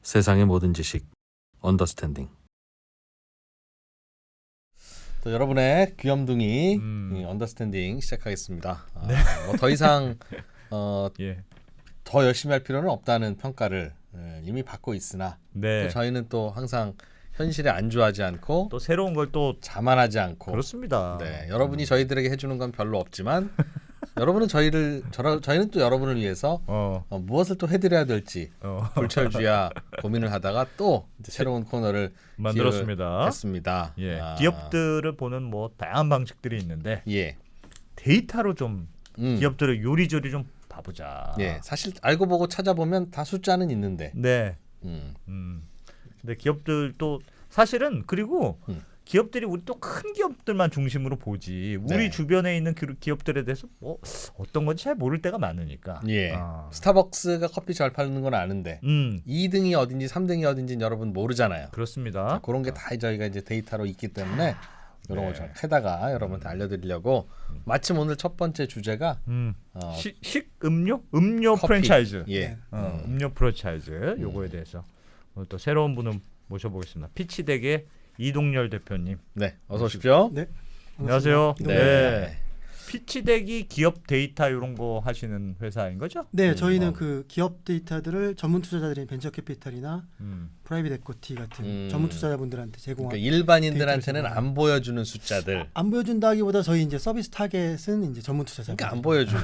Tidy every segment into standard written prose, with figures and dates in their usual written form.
세상의 모든 지식 언더스탠딩. 또 여러분의 귀염둥이 이 언더스탠딩 시작하겠습니다. 네. 뭐 더 이상 예. 더 열심히 할 필요는 없다는 평가를 이미 받고 있으나 네. 또 저희는 또 항상 현실에 안주하지 않고 또 새로운 걸 또 자만하지 않고 그렇습니다. 네, 여러분이 저희들에게 해주는 건 별로 없지만 여러분은 저희는 또 여러분을 위해서 무엇을 또 해드려야 될지 불철주야 고민을 하다가 또 이제 새로운 코너를 만들었습니다. 했습니다. 예. 기업들을 보는 뭐 다양한 방식들이 있는데 예. 데이터로 좀 기업들을 요리조리 좀 봐보자. 예. 사실 알고 보고 찾아보면 다 숫자는 있는데. 네. 근데 기업들도 사실은 그리고 기업들이 우리 또 큰 기업들만 중심으로 보지 우리 네. 주변에 있는 기업들에 대해서 뭐 어떤 건지 잘 모를 때가 많으니까. 예. 스타벅스가 커피 잘 파는 건 아는데 2등이 어딘지 3등이 어딘지는 여러분 모르잖아요. 그렇습니다. 자, 그런 게 다 저희가 이제 데이터로 있기 때문에 이런 걸 좀 해다가 여러분한테 알려드리려고 마침 오늘 첫 번째 주제가 음료 커피. 프랜차이즈. 예. 음료 프랜차이즈 요거에 대해서 오늘 또 새로운 분을 모셔보겠습니다. 피치덱의 이동열 대표님. 네, 어서 오십시오. 네. 안녕하세요. 네. 피치덱이 기업 데이터 이런 거 하시는 회사인 거죠? 네, 저희는 그 기업 데이터들을 전문 투자자들인 벤처 캐피탈이나 프라이빗 에코티 같은 전문 투자자분들한테 제공하는. 그러니까 일반인들한테는 안 보여주는 숫자들. 안 보여준다기보다 저희 이제 서비스 타겟은 이제 전문 투자자. 그러니까 안 보여주는.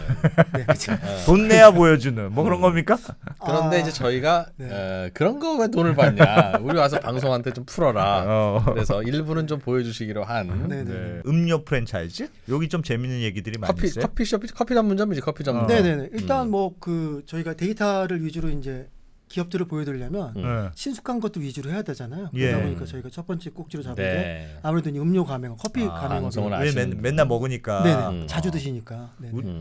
네, 그렇죠. 돈 내야 보여주는 뭐 그런 겁니까? 그런데 이제 저희가 그런 거 왜 돈을 받냐? 우리 와서 방송한테 좀 풀어라. 그래서 일부는 좀 보여주시기로 한. 네네. 음료 프랜차이즈? 여기 좀 재밌는 얘기들이 많이 있어요. 커피 전문점이지 커피 전문점. 네네네. 일단 뭐 그 저희가 데이터를 위주로 이제 기업들을 보여드리려면 친숙한 것도 위주로 해야 되잖아요. 그러다 보니까 저희가 첫 번째 꼭지로 잡은 게 아무래도 이 음료 가맹, 커피 가맹. 왜 맨날 먹으니까. 네네. 자주 드시니까.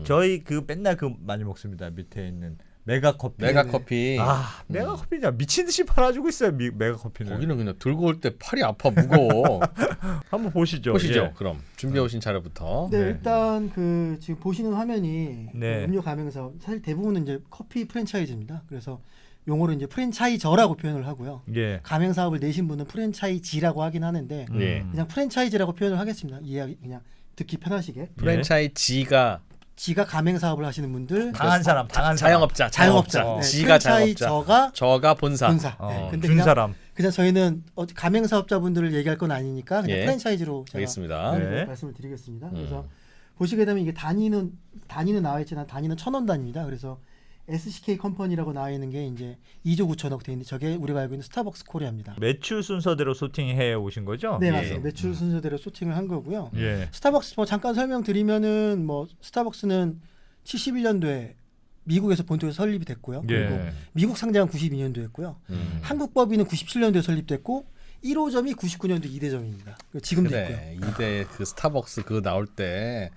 저희 그 맨날 그 많이 먹습니다. 밑에 있는 메가커피. 메가커피. 메가커피냐 미친 듯이 팔아주고 있어요. 메가커피는. 거기는 그냥 들고 올 때 팔이 아파 무거워. 한번 보시죠. 보시죠. 그럼 준비해 오신 자료부터. 네, 일단 그 지금 보시는 화면이 네. 음료 가맹사 사실 대부분은 이제 커피 프랜차이즈입니다. 그래서 용어로 이제 프랜차이저라고 표현을 하고요. 예. 가맹 사업을 내신 분은 프랜차이지라고 하긴 하는데 그냥 프랜차이즈라고 표현을 하겠습니다. 이해하기 그냥 듣기 편하시게. 프랜차이지가 지가 가맹 사업을 하시는 분들, 당한 사람. 자영업자. 네. 지가 자영업자. 저가 본사. 네. 근데 준 사람. 그냥 저희는 가맹 사업자분들을 얘기할 건 아니니까 그냥 예. 프랜차이즈로 제가 알겠습니다. 네. 말씀을 드리겠습니다. 그래서 보시게 되면 이게 단위는 나와 있지만 단위는 1,000원 단위입니다. 그래서 SCK 컴퍼니라고 나와 있는 게 이제 2조 9천억 돼 있는데 저게 우리가 알고 있는 스타벅스 코리아입니다. 매출 순서대로 소팅해 오신 거죠? 네, 맞습니다. 매출 순서대로 소팅을 한 거고요. 예. 스타벅스 뭐 잠깐 설명드리면은 뭐 스타벅스는 71년도에 미국에서 본토에서 설립이 됐고요. 그리고 미국 상장은 92년도였고요. 한국 법인은 97년도에 설립됐고 1호점이 99년도 2대점입니다. 지금도 그래, 있고요. 2대 그 스타벅스 그거 나올 때,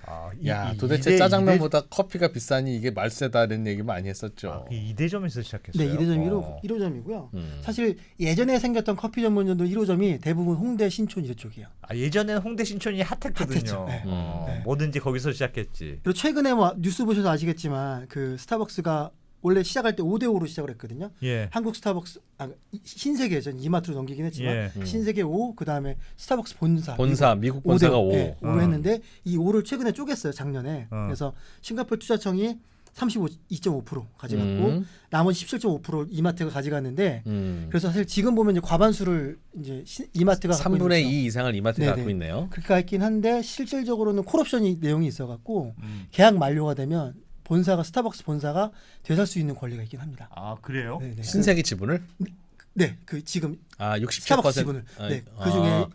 야 도대체 2대 짜장면보다 커피가 비싸니 이게 말세다는 얘기 많이 했었죠. 2대점에서 시작했어요. 네, 2대점 1호점이고요. 사실 예전에 생겼던 커피 전문점도 1호점이 대부분 홍대, 신촌 이쪽이에요. 예전에는 홍대 신촌이 핫했거든요. 핫했죠. 네. 뭐든지 거기서 시작했지. 그리고 최근에 뭐 뉴스 보셔서 아시겠지만 그 스타벅스가 원래 시작할 때 5대5로 시작을 했거든요. 예. 한국 스타벅스 신세계 전 이마트로 넘기긴 했지만 신세계 5 그다음에 스타벅스 본사 미국 본사가 5. 네, 5로 했는데 이 5를 최근에 쪼갰어요. 작년에. 그래서 싱가포르 투자청이 32.5% 가져갔고 나머지 17.5% 이마트가 가져갔는데 그래서 사실 지금 보면 이제 과반수를 이제 이마트가 3분의 2 이상을 이마트가 갖고 있네요. 그렇게 갖긴 한데 실질적으로는 콜옵션이 내용이 있어갖고 계약 만료가 되면 스타벅스 본사가 되살 수 있는 권리가 있긴 합니다. 그래요? 네네. 신세계 지분을? 네, 그 지금 67%. 스타벅스 지분을. 네, 그 중에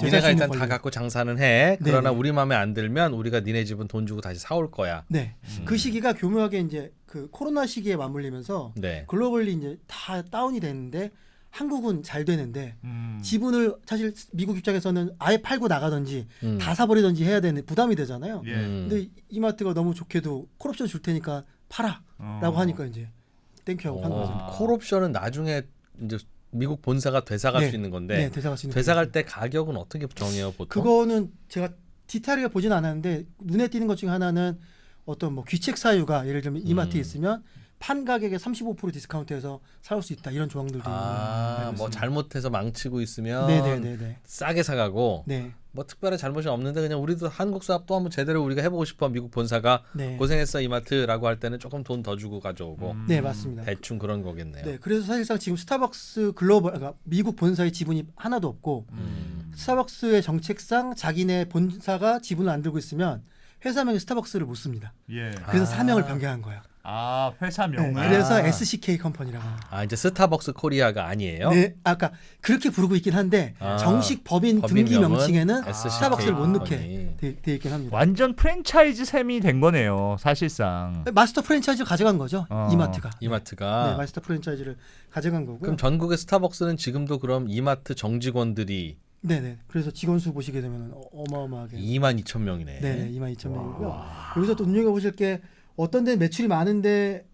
니네가 일단 다 갖고 장사는 해. 그러나 우리 마음에 안 들면 우리가 니네 집은 돈 주고 다시 사올 거야. 네, 그 시기가 교묘하게 이제 그 코로나 시기에 맞물리면서 글로벌리 이제 다 다운이 됐는데 한국은 잘 되는데 지분을 사실 미국 입장에서는 아예 팔고 나가든지 다 사버리든지 해야 되는 부담이 되잖아요. 근데 이마트가 너무 좋게도 콜옵션 줄 테니까 팔아라고 하니까 이제 땡큐하고 판 거죠. 콜옵션은 나중에 이제 미국 본사가 되사갈 수 있는 건데 되사갈 때 가격은 어떻게 정해요 보통? 그거는 제가 디테일하게 보진 않았는데 눈에 띄는 것 중에 하나는 어떤 뭐 귀책 사유가 예를 들면 이마트에 있으면 판 가격에 35% 디스카운트해서 사올 수 있다 이런 조항들도 뭐 잘못해서 망치고 있으면 네네네네. 싸게 사가고 네. 뭐 특별한 잘못이 없는데 그냥 우리도 한국 사업 또 한번 제대로 우리가 해보고 싶어 미국 본사가 네. 고생했어 이마트라고 할 때는 조금 돈 더 주고 가져오고 네 맞습니다. 대충 그런 거겠네요. 네, 그래서 사실상 지금 스타벅스 글로벌, 그러니까 미국 본사의 지분이 하나도 없고 스타벅스의 정책상 자기네 본사가 지분을 안 들고 있으면 회사명이 스타벅스를 못 씁니다. 예. 그래서 사명을 변경한 거예요. 아 회사명. 네, 그래서 SCK 컴퍼니라고. 이제 스타벅스 코리아가 아니에요? 네, 아까 그렇게 부르고 있긴 한데 정식 법인 등기 명칭에는 스타벅스를 못 넣게 돼 있긴 합니다. 완전 프랜차이즈 셈이 된 거네요, 사실상. 마스터 프랜차이즈를 가져간 거죠, 이마트가. 이마트가. 네, 마스터 프랜차이즈를 가져간 거고요. 그럼 전국의 스타벅스는 지금도 그럼 이마트 정직원들이 네네. 그래서 직원 수 보시게 되면 어마어마하게 22,000명이네. 네, 22,000명이고요. 여기서 또 눈여겨 보실 게 어떤 데는 매출이 많은데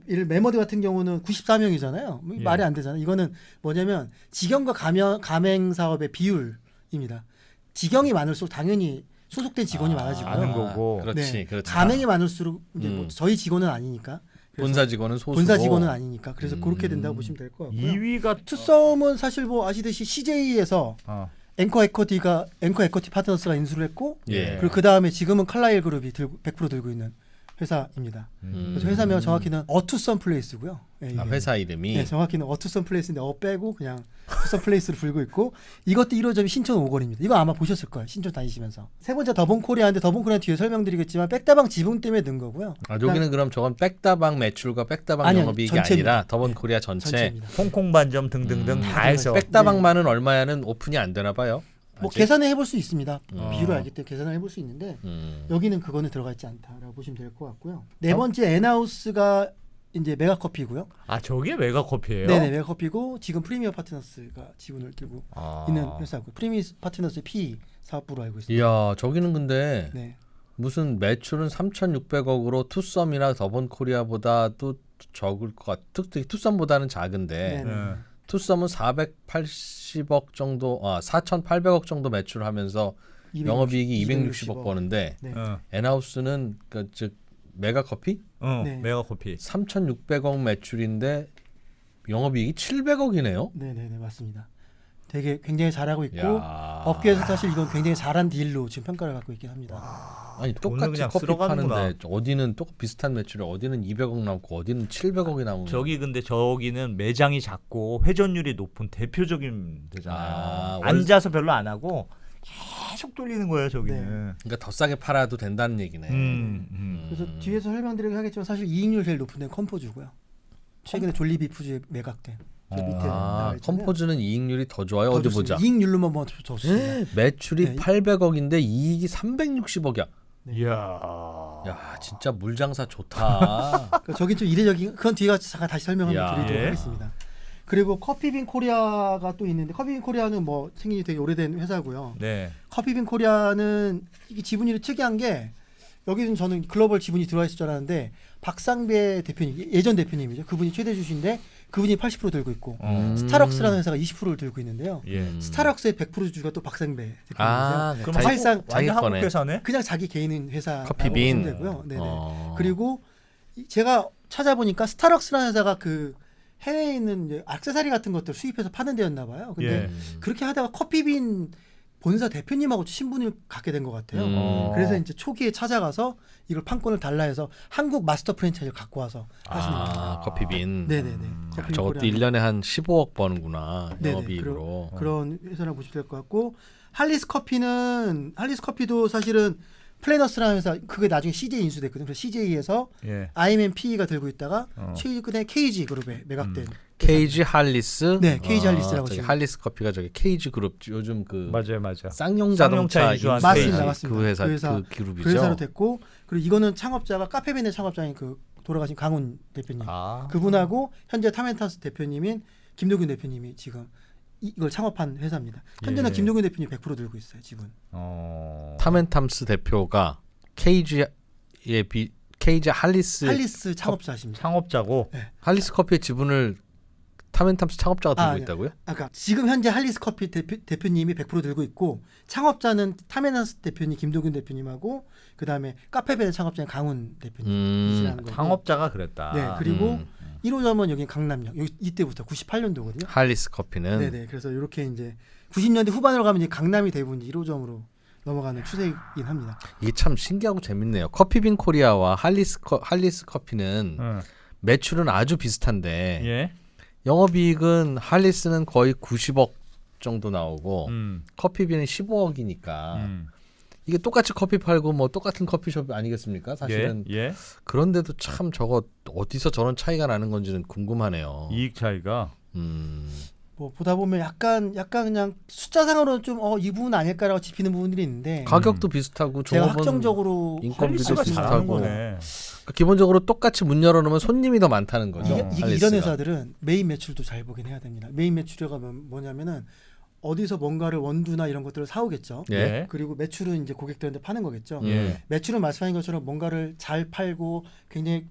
메머드 같은 경우는 94명이잖아요. 예. 말이 안 되잖아요. 이거는 뭐냐면 직영과 가맹 사업의 비율입니다. 직영이 많을수록 당연히 소속된 직원이 많아지고요. 아는 거고. 그렇지, 네, 그렇지. 가맹이 많을수록 이제 뭐 저희 직원은 아니니까. 본사 직원은 소수고. 본사 직원은 아니니까. 그래서 그렇게 된다고 보시면 될 것 같고요. 2위가 투썸은 사실 뭐 아시듯이 CJ에서 앵커 에쿼티 파트너스가 인수를 했고 예. 그리고 그 다음에 지금은 칼라일 그룹이 100% 들고 있는 회사입니다. 그래서 회사명 정확히는 어투썸 플레이스고요. 네, 회사 이름이. 네, 정확히는 어투썸 플레이스인데 빼고 그냥 투썸 플레이스를 불고 있고 이것도 1호점이 신촌 5거리입니다. 이거 아마 보셨을 거예요. 신촌 다니시면서. 세 번째 더본 코리아인데 더본 코리아 뒤에 설명드리겠지만 백다방 지분 때문에 는 거고요. 여기는 그럼 저건 백다방 매출과 백다방 아니요, 영업이익이 전체입니다. 아니라 더본 코리아 전체. 전체입니다. 홍콩 반점 등등등 다 해서. 백다방만은 얼마야는 오픈이 안 되나 봐요. 뭐 아직? 계산을 해볼 수 있습니다. 비율을 알기 때문에 계산을 해볼 수 있는데 여기는 그거는 들어가 있지 않다라고 보시면 될 것 같고요. 네 번째 엔하우스가 이제 메가커피고요. 저게 메가커피예요? 네네 메가커피고 지금 프리미어 파트너스가 지분을 들고 있는 회사고 프리미어 파트너스의 PE 사업부로 알고 있습니다. 이야 저기는 근데 네. 무슨 매출은 3,600억으로 투썸이나 더본 코리아보다도 적을 것 같아. 특히 투썸보다는 작은데 네네. 투썸은 480억 정도, 4,800억 정도 매출하면서 영업이익이 260억 버는데 네. 엔하우스는 즉 메가커피? 네. 메가커피 3,600억 매출인데 영업이익이 700억이네요. 네네네 맞습니다. 되게 굉장히 잘하고 있고 야. 업계에서 사실 이건 굉장히 잘한 딜로 지금 평가를 받고 있긴 합니다. 아니 똑같이 그냥 커피 쓸어가는구나. 파는데 어디는 또 비슷한 매출에 어디는 200억 남고 어디는 700억이 나오는. 근데 저기는 매장이 작고 회전율이 높은 대표적인 데잖아요. 아, 앉아서 별로 안 하고 계속 돌리는 거예요 저기는. 그러니까 더 싸게 팔아도 된다는 얘기네. 그래서 뒤에서 설명드리긴 하겠지만 사실 이익률 제일 높은 데는 컴포즈고요. 최근에 졸리비 푸드에 매각된. 저 밑에 나와 있잖아요. 컴포즈는 이익률이 더 좋아요. 더 어디 좋습니다. 보자. 이익률로만 더 좋습니다. 매출이 네. 800억인데 이익이 360억이야. 이야. 야 진짜 물장사 좋다. 그러니까 저긴 좀 이례적인 그건 뒤에 잠깐 다시 설명 한번 야. 드리도록 예. 하겠습니다. 그리고 커피빈 코리아가 또 있는데 커피빈 코리아는 뭐 생긴지 되게 오래된 회사고요. 네. 커피빈 코리아는 이게 지분율이 특이한 게 여기는 저는 글로벌 지분이 들어와 있을 줄 알았는데 박상배 대표님 예전 대표님이죠. 그분이 최대 주주인데 그분이 80% 들고 있고 스타럭스라는 회사가 20%를 들고 있는데요. 스타럭스의 100% 주주가 또 박상배 대표님이세요. 그럼 사실상 자기 완전 한국 거네. 회사네. 그냥 자기 개인 회사 커피빈. 되고요. 네네. 그리고 제가 찾아보니까 스타럭스라는 회사가 그 해외에 있는 이제 액세서리 같은 것들 수입해서 파는 데였나 봐요. 근데 그렇게 하다가 커피빈 본사 대표님하고 신분을 갖게 된 것 같아요. 그래서 이제 초기에 찾아가서 이걸 판권을 달라 해서 한국 마스터 프랜차이즈를 갖고 와서 하시는 거예요. 커피빈. 네네네. 커피빈 저것도 코리아. 1년에 한 15억 버는구나. 네네. 영업이익으로. 그런 회사라고 보시면 될 것 같고 할리스 커피도 사실은 플래너스라는 회사 그게 나중에 CJ 인수됐거든요. 그래서 CJ에서 IMMPE가 들고 있다가 최근에 KG 그룹에 매각된 KG 할리스. 네, KG 할리스라고 저기 지금. 할리스 커피가 저기 KG 그룹 요즘 그 맞아요. 쌍용 쌍용차 자동차 인수한 맞습니다, KG 맞습니다. 그 회사 그 그 그룹이죠. 그 회사로 됐고 그리고 이거는 창업자가 카페빈의 창업자인 그 돌아가신 강훈 대표님 그분하고 현재 타멘타스 대표님인 김도균 대표님이 지금 이걸 창업한 회사입니다. 현재는 김도균 대표님 100% 들고 있어요 지분. 타멘탐스 대표가 KG 할리스 창업자십니다. 창업자고. 네. 할리스 커피의 지분을 타멘탐스 창업자가 들고 있다고요? 그러니까 지금 현재 할리스 커피 대표님이 100% 들고 있고 창업자는 타멘탐스 대표님 김도균 대표님하고 그다음에 카페베 창업자인 강훈 대표님이시라는 거고. 창업자가 그랬다. 네, 그리고 1호점은 여기 강남역. 여기 이때부터 98년도거든요. 할리스 커피는. 네네. 그래서 이렇게 이제 90년대 후반으로 가면 이제 강남이 대부분 1호점으로 넘어가는 추세이긴 합니다. 이게 참 신기하고 재밌네요. 커피빈 코리아와 할리스 커피는 매출은 아주 비슷한데 예. 영업이익은 할리스는 거의 90억 정도 나오고 커피빈은 15억이니까 이게 똑같이 커피 팔고 뭐 똑같은 커피숍 아니겠습니까? 사실은. 예. 그런데도 참 저거 어디서 저런 차이가 나는 건지는 궁금하네요. 이익 차이가. 뭐 보다 보면 약간 그냥 숫자상으로는 좀 이 부분 아닐까라고 짚히는 부분들이 있는데 가격도 비슷하고 제가 종업원 확정적으로 인건비도 비슷하고 거네. 기본적으로 똑같이 문 열어놓으면 손님이 더 많다는 거죠. 이게 할리스가. 이런 회사들은 메인 매출도 잘 보긴 해야 됩니다. 메인 매출이 뭐냐면은 어디서 뭔가를 원두나 이런 것들을 사오겠죠. 예. 그리고 매출은 이제 고객들한테 파는 거겠죠. 예. 매출은 말씀하신 것처럼 뭔가를 잘 팔고 굉장히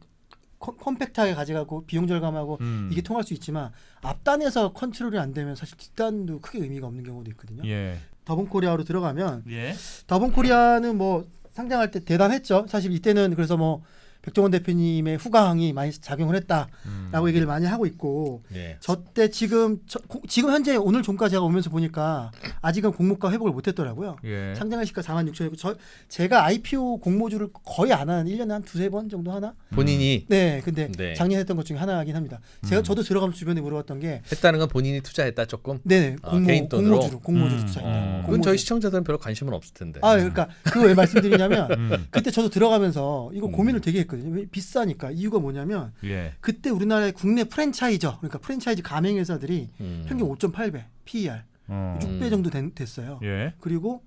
컴팩트하게 가져가고 비용 절감하고 이게 통할 수 있지만 앞단에서 컨트롤이 안 되면 사실 뒷단도 크게 의미가 없는 경우도 있거든요. 예. 더본코리아로 들어가면 예. 더본코리아는 뭐 상장할 때 대단했죠. 사실 이때는 그래서 뭐 백종원 대표님의 후광이 많이 작용을 했다라고 얘기를 많이 하고 있고 예. 저때 지금 현재 오늘 종가 제가 오면서 보니까 아직은 공모가 회복을 못했더라고요. 예. 상장할 시가 46,000이고 제가 IPO 공모주를 거의 안 하는 1년에 한 두세 번 정도 하나? 본인이 네, 근데 네. 작년에 했던 것 중에 하나이긴 합니다. 저도 들어가면서 주변에 물어봤던 게 했다는 건 본인이 투자했다 조금. 네네 개인 돈으로? 공모주로 투자했다. 그건 저희 시청자들은 별로 관심은 없을 텐데. 그러니까 그거 왜 말씀드리냐면 그때 저도 들어가면서 이거 고민을 되게 했거든요. 왜 비싸니까 이유가 뭐냐면 예. 그때 우리나라의 국내 프랜차이저 그러니까 프랜차이즈 가맹 회사들이 평균 5.8배 PER 6배 정도 됐어요. 예. 그리고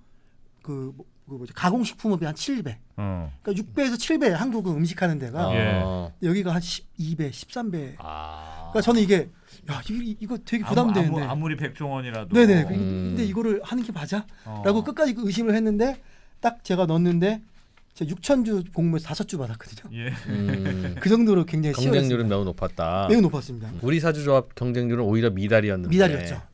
가공식품업이 한 7배. 그러니까 6배에서 7배 한국은 음식하는 데가 예. 여기가 한 12배, 13배. 그러니까 저는 이게 야 이거 되게 부담되는데 아무리 백종원이라도. 네네. 근데 이거를 하는 게 맞아?라고 끝까지 의심을 했는데 딱 제가 넣었는데 제가 6,000주 공모에서 5주 받았거든요. 예. 그 정도로 굉장히 경쟁률은 매우 높았다. 매우 높았습니다. 우리 사주조합 경쟁률은 오히려 미달이었는데.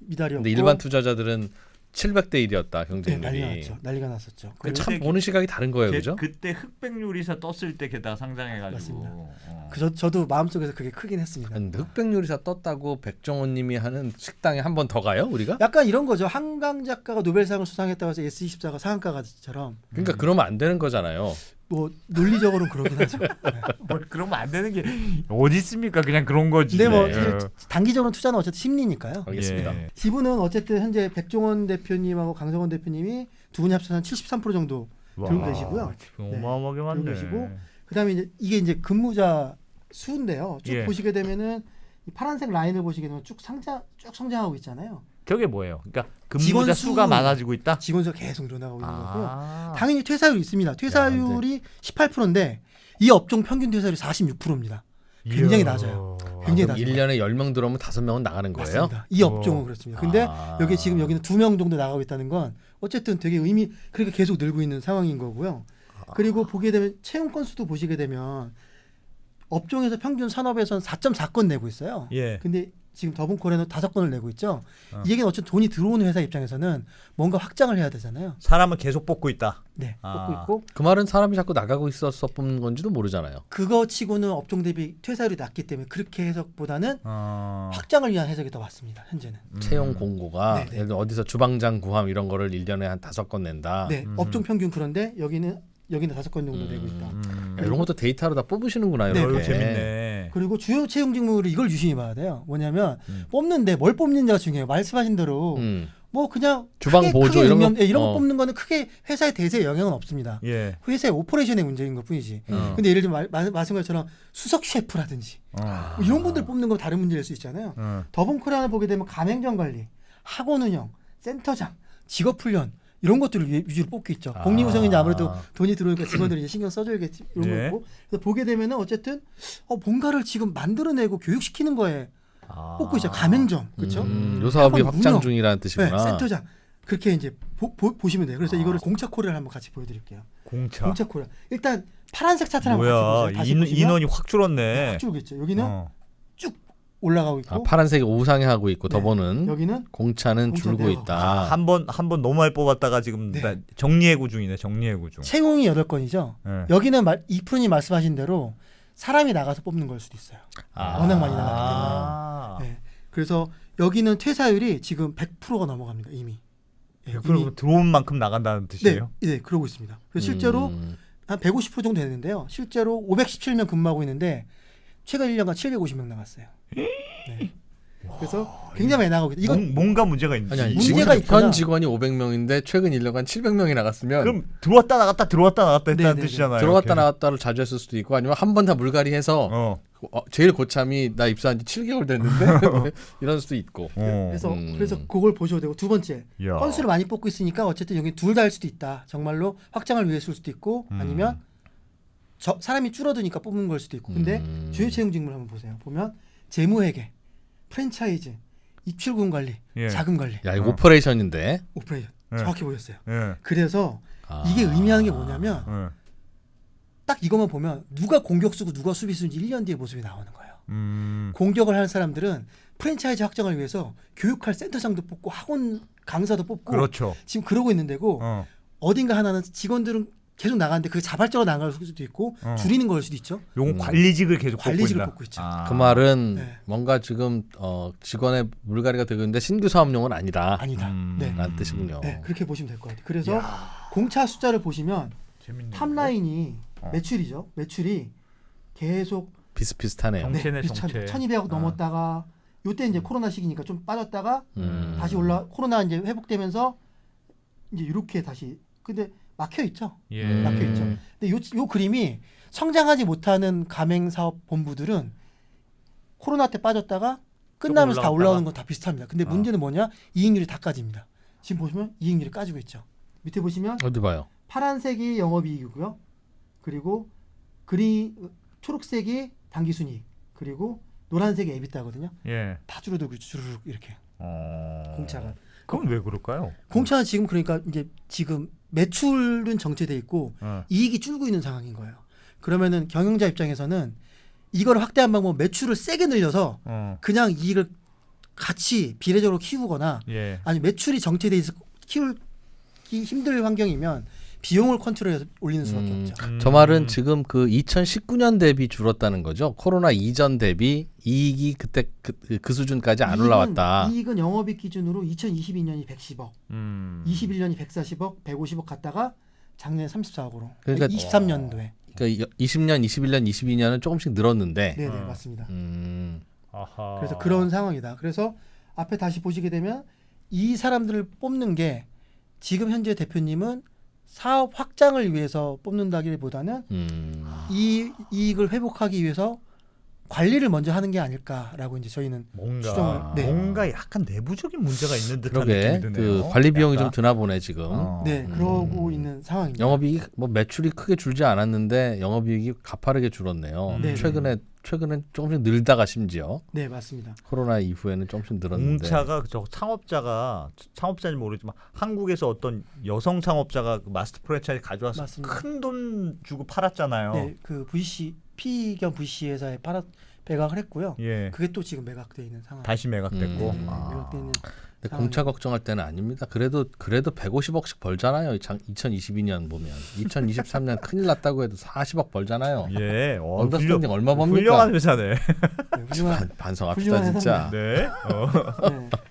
미달이었고. 근데 일반 투자자들은 700대 1이었다 경쟁률이. 네, 난리가 났었죠. 참 보는 시각이 다른 거예요, 그죠? 그때 흑백 요리사 떴을 때 게다가 상장해가지고. 맞습니다. 저도 마음속에서 그게 크긴 했습니다. 흑백 요리사 떴다고 백종원님이 하는 식당에 한 번 더 가요, 우리가? 약간 이런 거죠. 한강 작가가 노벨상을 수상했다고 해서 S24가 상한가처럼. 그러니까 그러면 안 되는 거잖아요. 뭐 논리적으로는 그러긴 하죠. 뭐 그러면 안 되는 게 어디 있습니까? 그냥 그런 거지. 근데 뭐 단기적으로 투자는 어쨌든 심리니까요. 알겠습니다. 예. 지분은 어쨌든 현재 백종원 대표님하고 강성원 대표님이 두 분이 합쳐서 한 73% 정도 들고 계시고요. 어마어마하게 많네. 들고 계시고 그다음에 이게 근무자 수인데요. 쭉 보시게 되면은 이 파란색 라인을 보시게 되면 쭉 성장하고 있잖아요. 저게 뭐예요? 그러니까 근무자 수가 많아지고 있다. 직원 수가 계속 늘어나고 있는 거고요. 당연히 퇴사율이 있습니다. 퇴사율이 18%인데 이 업종 평균 퇴사율이 46%입니다. 굉장히 낮아요. 굉장히 낮아요. 1년에 10명 들어오면 5명은 나가는 거예요? 맞습니다. 이 업종은 그렇습니다. 근데 여기는 2명 정도 나가고 있다는 건 어쨌든 되게 그렇게 계속 늘고 있는 상황인 거고요. 그리고 보게 되면 채용 건수도 보시게 되면 업종에서 평균 산업에서는 4.4건 내고 있어요. 예. 근데 지금 더본코리아는 5건을 내고 있죠. 이 얘기는 어쨌든 돈이 들어오는 회사 입장에서는 뭔가 확장을 해야 되잖아요. 사람은 계속 뽑고 있다. 네, 뽑고 있고. 그 말은 사람이 자꾸 나가고 있어서 뽑는 건지도 모르잖아요. 그거 치고는 업종 대비 퇴사율이 낮기 때문에 그렇게 해석보다는 확장을 위한 해석이 더 맞습니다. 현재는. 채용 공고가 네네. 예를 들어 어디서 주방장 구함 이런 거를 1년에 한 5건 낸다. 네, 업종 평균 그런데 여기는 5건 정도 내고 있다. 야, 이런 것도 데이터로 다 뽑으시는구나. 네, 이렇게. 재밌네. 그리고 주요 채용 직무를 이걸 유심히 봐야 돼요. 뭐냐면 뽑는데 뭘 뽑는지가 중요해요. 말씀하신 대로 뭐 그냥 주방 보조 이런 거 이런 거 뽑는 거는 크게 회사의 대세에 영향은 없습니다. 예. 회사의 오퍼레이션의 문제인 것뿐이지. 근데 예를 들면 말씀하신 것처럼 수석 셰프라든지 뭐 이런 분들 뽑는 거 다른 문제일 수 있잖아요. 더본코리아를 보게 되면 가맹점 관리, 학원 운영, 센터장, 직업 훈련 이런 것들을 위주로 뽑고 있죠. 복리후생은 이제 아무래도 돈이 들어오니까 직원들이 이제 신경 써줘야겠지 이런 예. 거고. 그래서 보게 되면은 어쨌든 뭔가를 지금 만들어내고 교육시키는 거에 뽑고 있죠. 가맹점, 그렇죠? 요 사업이 학원 확장 운영, 중이라는 뜻이구나. 네, 센터장 그렇게 이제 보시면 돼요. 그래서 이거를 공차 코리아를 한번 같이 보여드릴게요. 공차 코리아. 일단 파란색 차트를 한번 같이 보세요. 다시 보시면 인원이 확 줄었네. 확 줄겠죠. 여기는 쭉 올라가고 있고 파란색이 우상향하고 있고 더보는 여기는 공차는 줄고 있다. 한 번 너무 많이 뽑았다가 지금 정리해고 중이네. 정리해고 중. 채용이 8건이죠. 여기는 이프로님 말씀하신 대로 사람이 나가서 뽑는 걸 수도 있어요. 워낙 많이 나갔기 때문에. 그래서 여기는 퇴사율이 지금 100%가 넘어갑니다. 이미. 100% 들어온 만큼 나간다는 뜻이에요? 네, 그러고 있습니다. 그래서 실제로 한 150% 정도 되는데요. 실제로 517명 근무하고 있는데 최근 1년간 750명 나갔어요. 네. 그래서 굉장히 많이 나가고 있다. 이건 뭔가 문제가 있는지. 아니, 문제가 있거나 현 직원이 500명인데 최근 1년간 700명이 나갔으면 그럼 들어왔다 나갔다 했다는 네네네. 뜻이잖아요. 들어갔다 나갔다를 자주 했을 수도 있고 아니면 한 번 다 물갈이해서 제일 고참이 나 입사한 지 7개월 됐는데 이런 수도 있고. 그래서 그걸 보셔도 되고 두 번째 건수를 많이 뽑고 있으니까 어쨌든 여기 둘 다 할 수도 있다. 정말로 확장을 위해 쓸 수도 있고 아니면 사람이 줄어드니까 뽑는 걸 수도 있고. 근데 주요 채용 직무를 한번 보세요. 보면 재무회계, 프랜차이즈, 입출금 관리, 자금 관리. 야, 이거 오퍼레이션인데. 오퍼레이션. 정확히 보였어요. 예. 그래서 이게 의미하는 게 뭐냐면 딱 이것만 보면 누가 공격수고 누가 수비수인지 1년 뒤에 모습이 나오는 거예요. 공격을 하는 사람들은 프랜차이즈 확장을 위해서 교육할 센터장도 뽑고 학원 강사도 뽑고 그렇죠. 지금 그러고 있는 데고 어딘가 하나는 직원들은 계속 나가는데 그게 자발적으로 나갈 수도 있고 줄이는 걸 수도 있죠. 요건 관리직을 계속 관리직을 뽑고 있죠. 그 말은 뭔가 지금 직원의 물갈이가 되고 있는데 신규 사업용은 아니다. 네. 라는 뜻이군요. 네, 그렇게 보시면 될 것 같아요. 그래서 공차 숫자를 보시면 탑라인이 매출이죠. 매출이 계속 비슷비슷하네요. 정체네, 비슷하죠. 정체. 1200억 넘었다가 요때 이제 코로나 시기니까 좀 빠졌다가 다시 코로나 이제 회복되면서 이제 이렇게 다시 근데 막혀 있죠. 막혀 있죠. 근데 요 그림이 성장하지 못하는 가맹 사업 본부들은 코로나 때 빠졌다가 끝나면서 다 올라오는 건 다 비슷합니다. 근데 문제는 뭐냐? 이익률이 다 까집니다. 지금 보시면 이익률이 까지고 있죠. 밑에 보시면 어디 봐요? 파란색이 영업이익이고요. 그리고 초록색이 당기순이익. 그리고 노란색이 에비타거든요. 다 줄어들고 주르륵 이렇게. 공차가. 그건 왜 그럴까요? 공차는 지금 그러니까 이제 지금 매출은 정체돼 있고 이익이 줄고 있는 상황인 거예요. 그러면은 경영자 입장에서는 이걸 확대한 방법 매출을 세게 늘려서 그냥 이익을 같이 비례적으로 키우거나 아니 매출이 정체돼 있어 키우기 힘들 환경이면 비용을 컨트롤해서 올리는 수밖에 없죠. 저 말은 지금 그 2019년 대비 줄었다는 거죠. 코로나 이전 대비 이익이 그때 그 수준까지 안 올라왔다. 이익은 영업이익 기준으로 2022년이 110억, 21년이 140억, 150억 갔다가 작년에 34억으로. 그러니까 23년도에. 그러니까 20년, 21년, 22년은 조금씩 늘었는데. 네, 맞습니다. 아하. 그래서 그런 상황이다. 그래서 앞에 다시 보시게 되면 이 사람들을 뽑는 게 지금 현재 대표님은 사업 확장을 위해서 뽑는다기보다는 이 이익을 회복하기 위해서 관리를 먼저 하는 게 아닐까라고 이제 저희는 추정을. 뭔가 약간 내부적인 문제가 있는 듯한 그러게, 느낌이 드네요. 그 관리 비용이 좀 드나 보네 지금. 네, 그러고 있는 상황입니다. 영업이익 뭐 매출이 크게 줄지 않았는데 영업이익이 가파르게 줄었네요. 최근에 조금씩 늘다가 심지어. 네, 맞습니다. 코로나 이후에는 조금씩 늘었는데. 공차가 창업자는 모르지만 한국에서 어떤 여성 창업자가 그 마스터 프랜차이즈 가져와서 큰 돈 주고 팔았잖아요. 네, 그 VC P 겸 VC 회사에 매각을 했고요. 그게 또 지금 매각돼 있는 상황. 다시 매각됐고. 매각돼 있는. 근데 공차 걱정할 때는 아닙니다. 그래도 150억씩 벌잖아요. 2022년 보면 2023년 큰일 났다고 해도 40억 벌잖아요. 언더스탠딩 얼마 법니까? 훌륭한 회사네. 반성합시다 진짜. 네.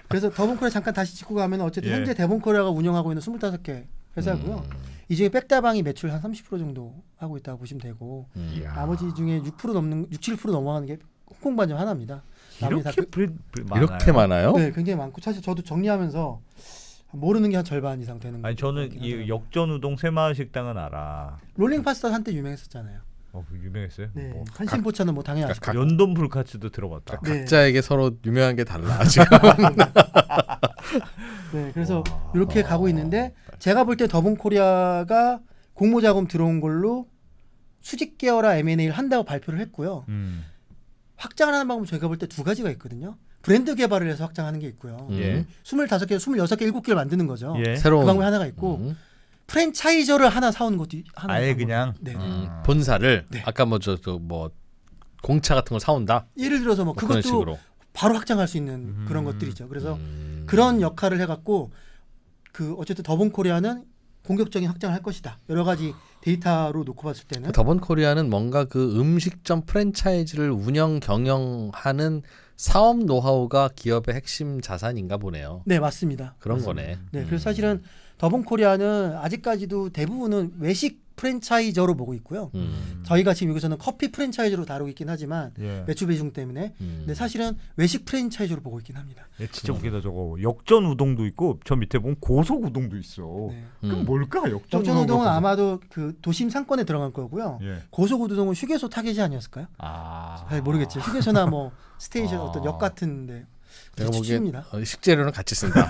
그래서 더본코리아 잠깐 다시 짚고 가면 어쨌든 현재 더본코리아가 운영하고 있는 25개 회사고요. 이 중에 백다방이 매출 한 30% 정도 하고 있다고 보시면 되고 나머지 중에 6% 넘는 7% 넘어가는 게 홍콩 반점 하나입니다. 이렇게 많아요? 네, 굉장히 많고 사실 저도 정리하면서 모르는 게 한 절반 이상 되는 거예요. 아니 저는 이 역전우동 새마을 식당은 알아. 롤링 파스타 한때 유명했었잖아요. 유명했어요? 네, 한신포차는 뭐 당연히 아시죠. 연돈 불카츠도 들어봤다. 각자에게 서로 유명한 게 달라 지금. 네, 그래서 이렇게 가고 있는데 제가 볼 때 더본코리아가 공모자금 들어온 걸로 수직 계열화 M&A를 한다고 발표를 했고요. 확장을 하는 방법은 저희가 볼 때 두 가지가 있거든요. 브랜드 개발을 해서 확장하는 게 있고요. 25개, 26개, 7개를 만드는 거죠. 새로운 그 방법이 하나가 있고 프랜차이저를 하나 사오는 것도 하나. 아예 그냥 본사를 아까 뭐 공차 같은 걸 사온다. 예를 들어서 뭐 그것도 바로 확장할 수 있는 그런 것들이죠. 그래서 그런 역할을 해갖고 그 어쨌든 더본 코리아는 공격적인 확장을 할 것이다. 여러 가지 데이터로 놓고 봤을 때는 더본 코리아는 뭔가 그 음식점 프랜차이즈를 운영 경영하는 사업 노하우가 기업의 핵심 자산인가 보네요. 네, 맞습니다. 그런 맞습니다. 거네. 네, 그래서 사실은 더본 코리아는 아직까지도 대부분은 외식 프랜차이저로 보고 있고요. 저희가 지금 여기서는 커피 프랜차이즈로 다루고 있긴 하지만 매출 비중 때문에 근데 사실은 외식 프랜차이즈로 보고 있긴 합니다. 진짜 웃기다 저거. 역전 우동도 있고 저 밑에 보면 고속 우동도 있어. 네. 그럼 뭘까? 역전 우동은 아마도 그 도심 상권에 들어간 거고요. 예. 고속 우동은 휴게소 타겟이 아니었을까요? 잘 모르겠죠. 휴게소나 뭐 스테이션 어떤 역 같은데. 제가 보기엔 추측입니다. 식재료는 같이 쓴다.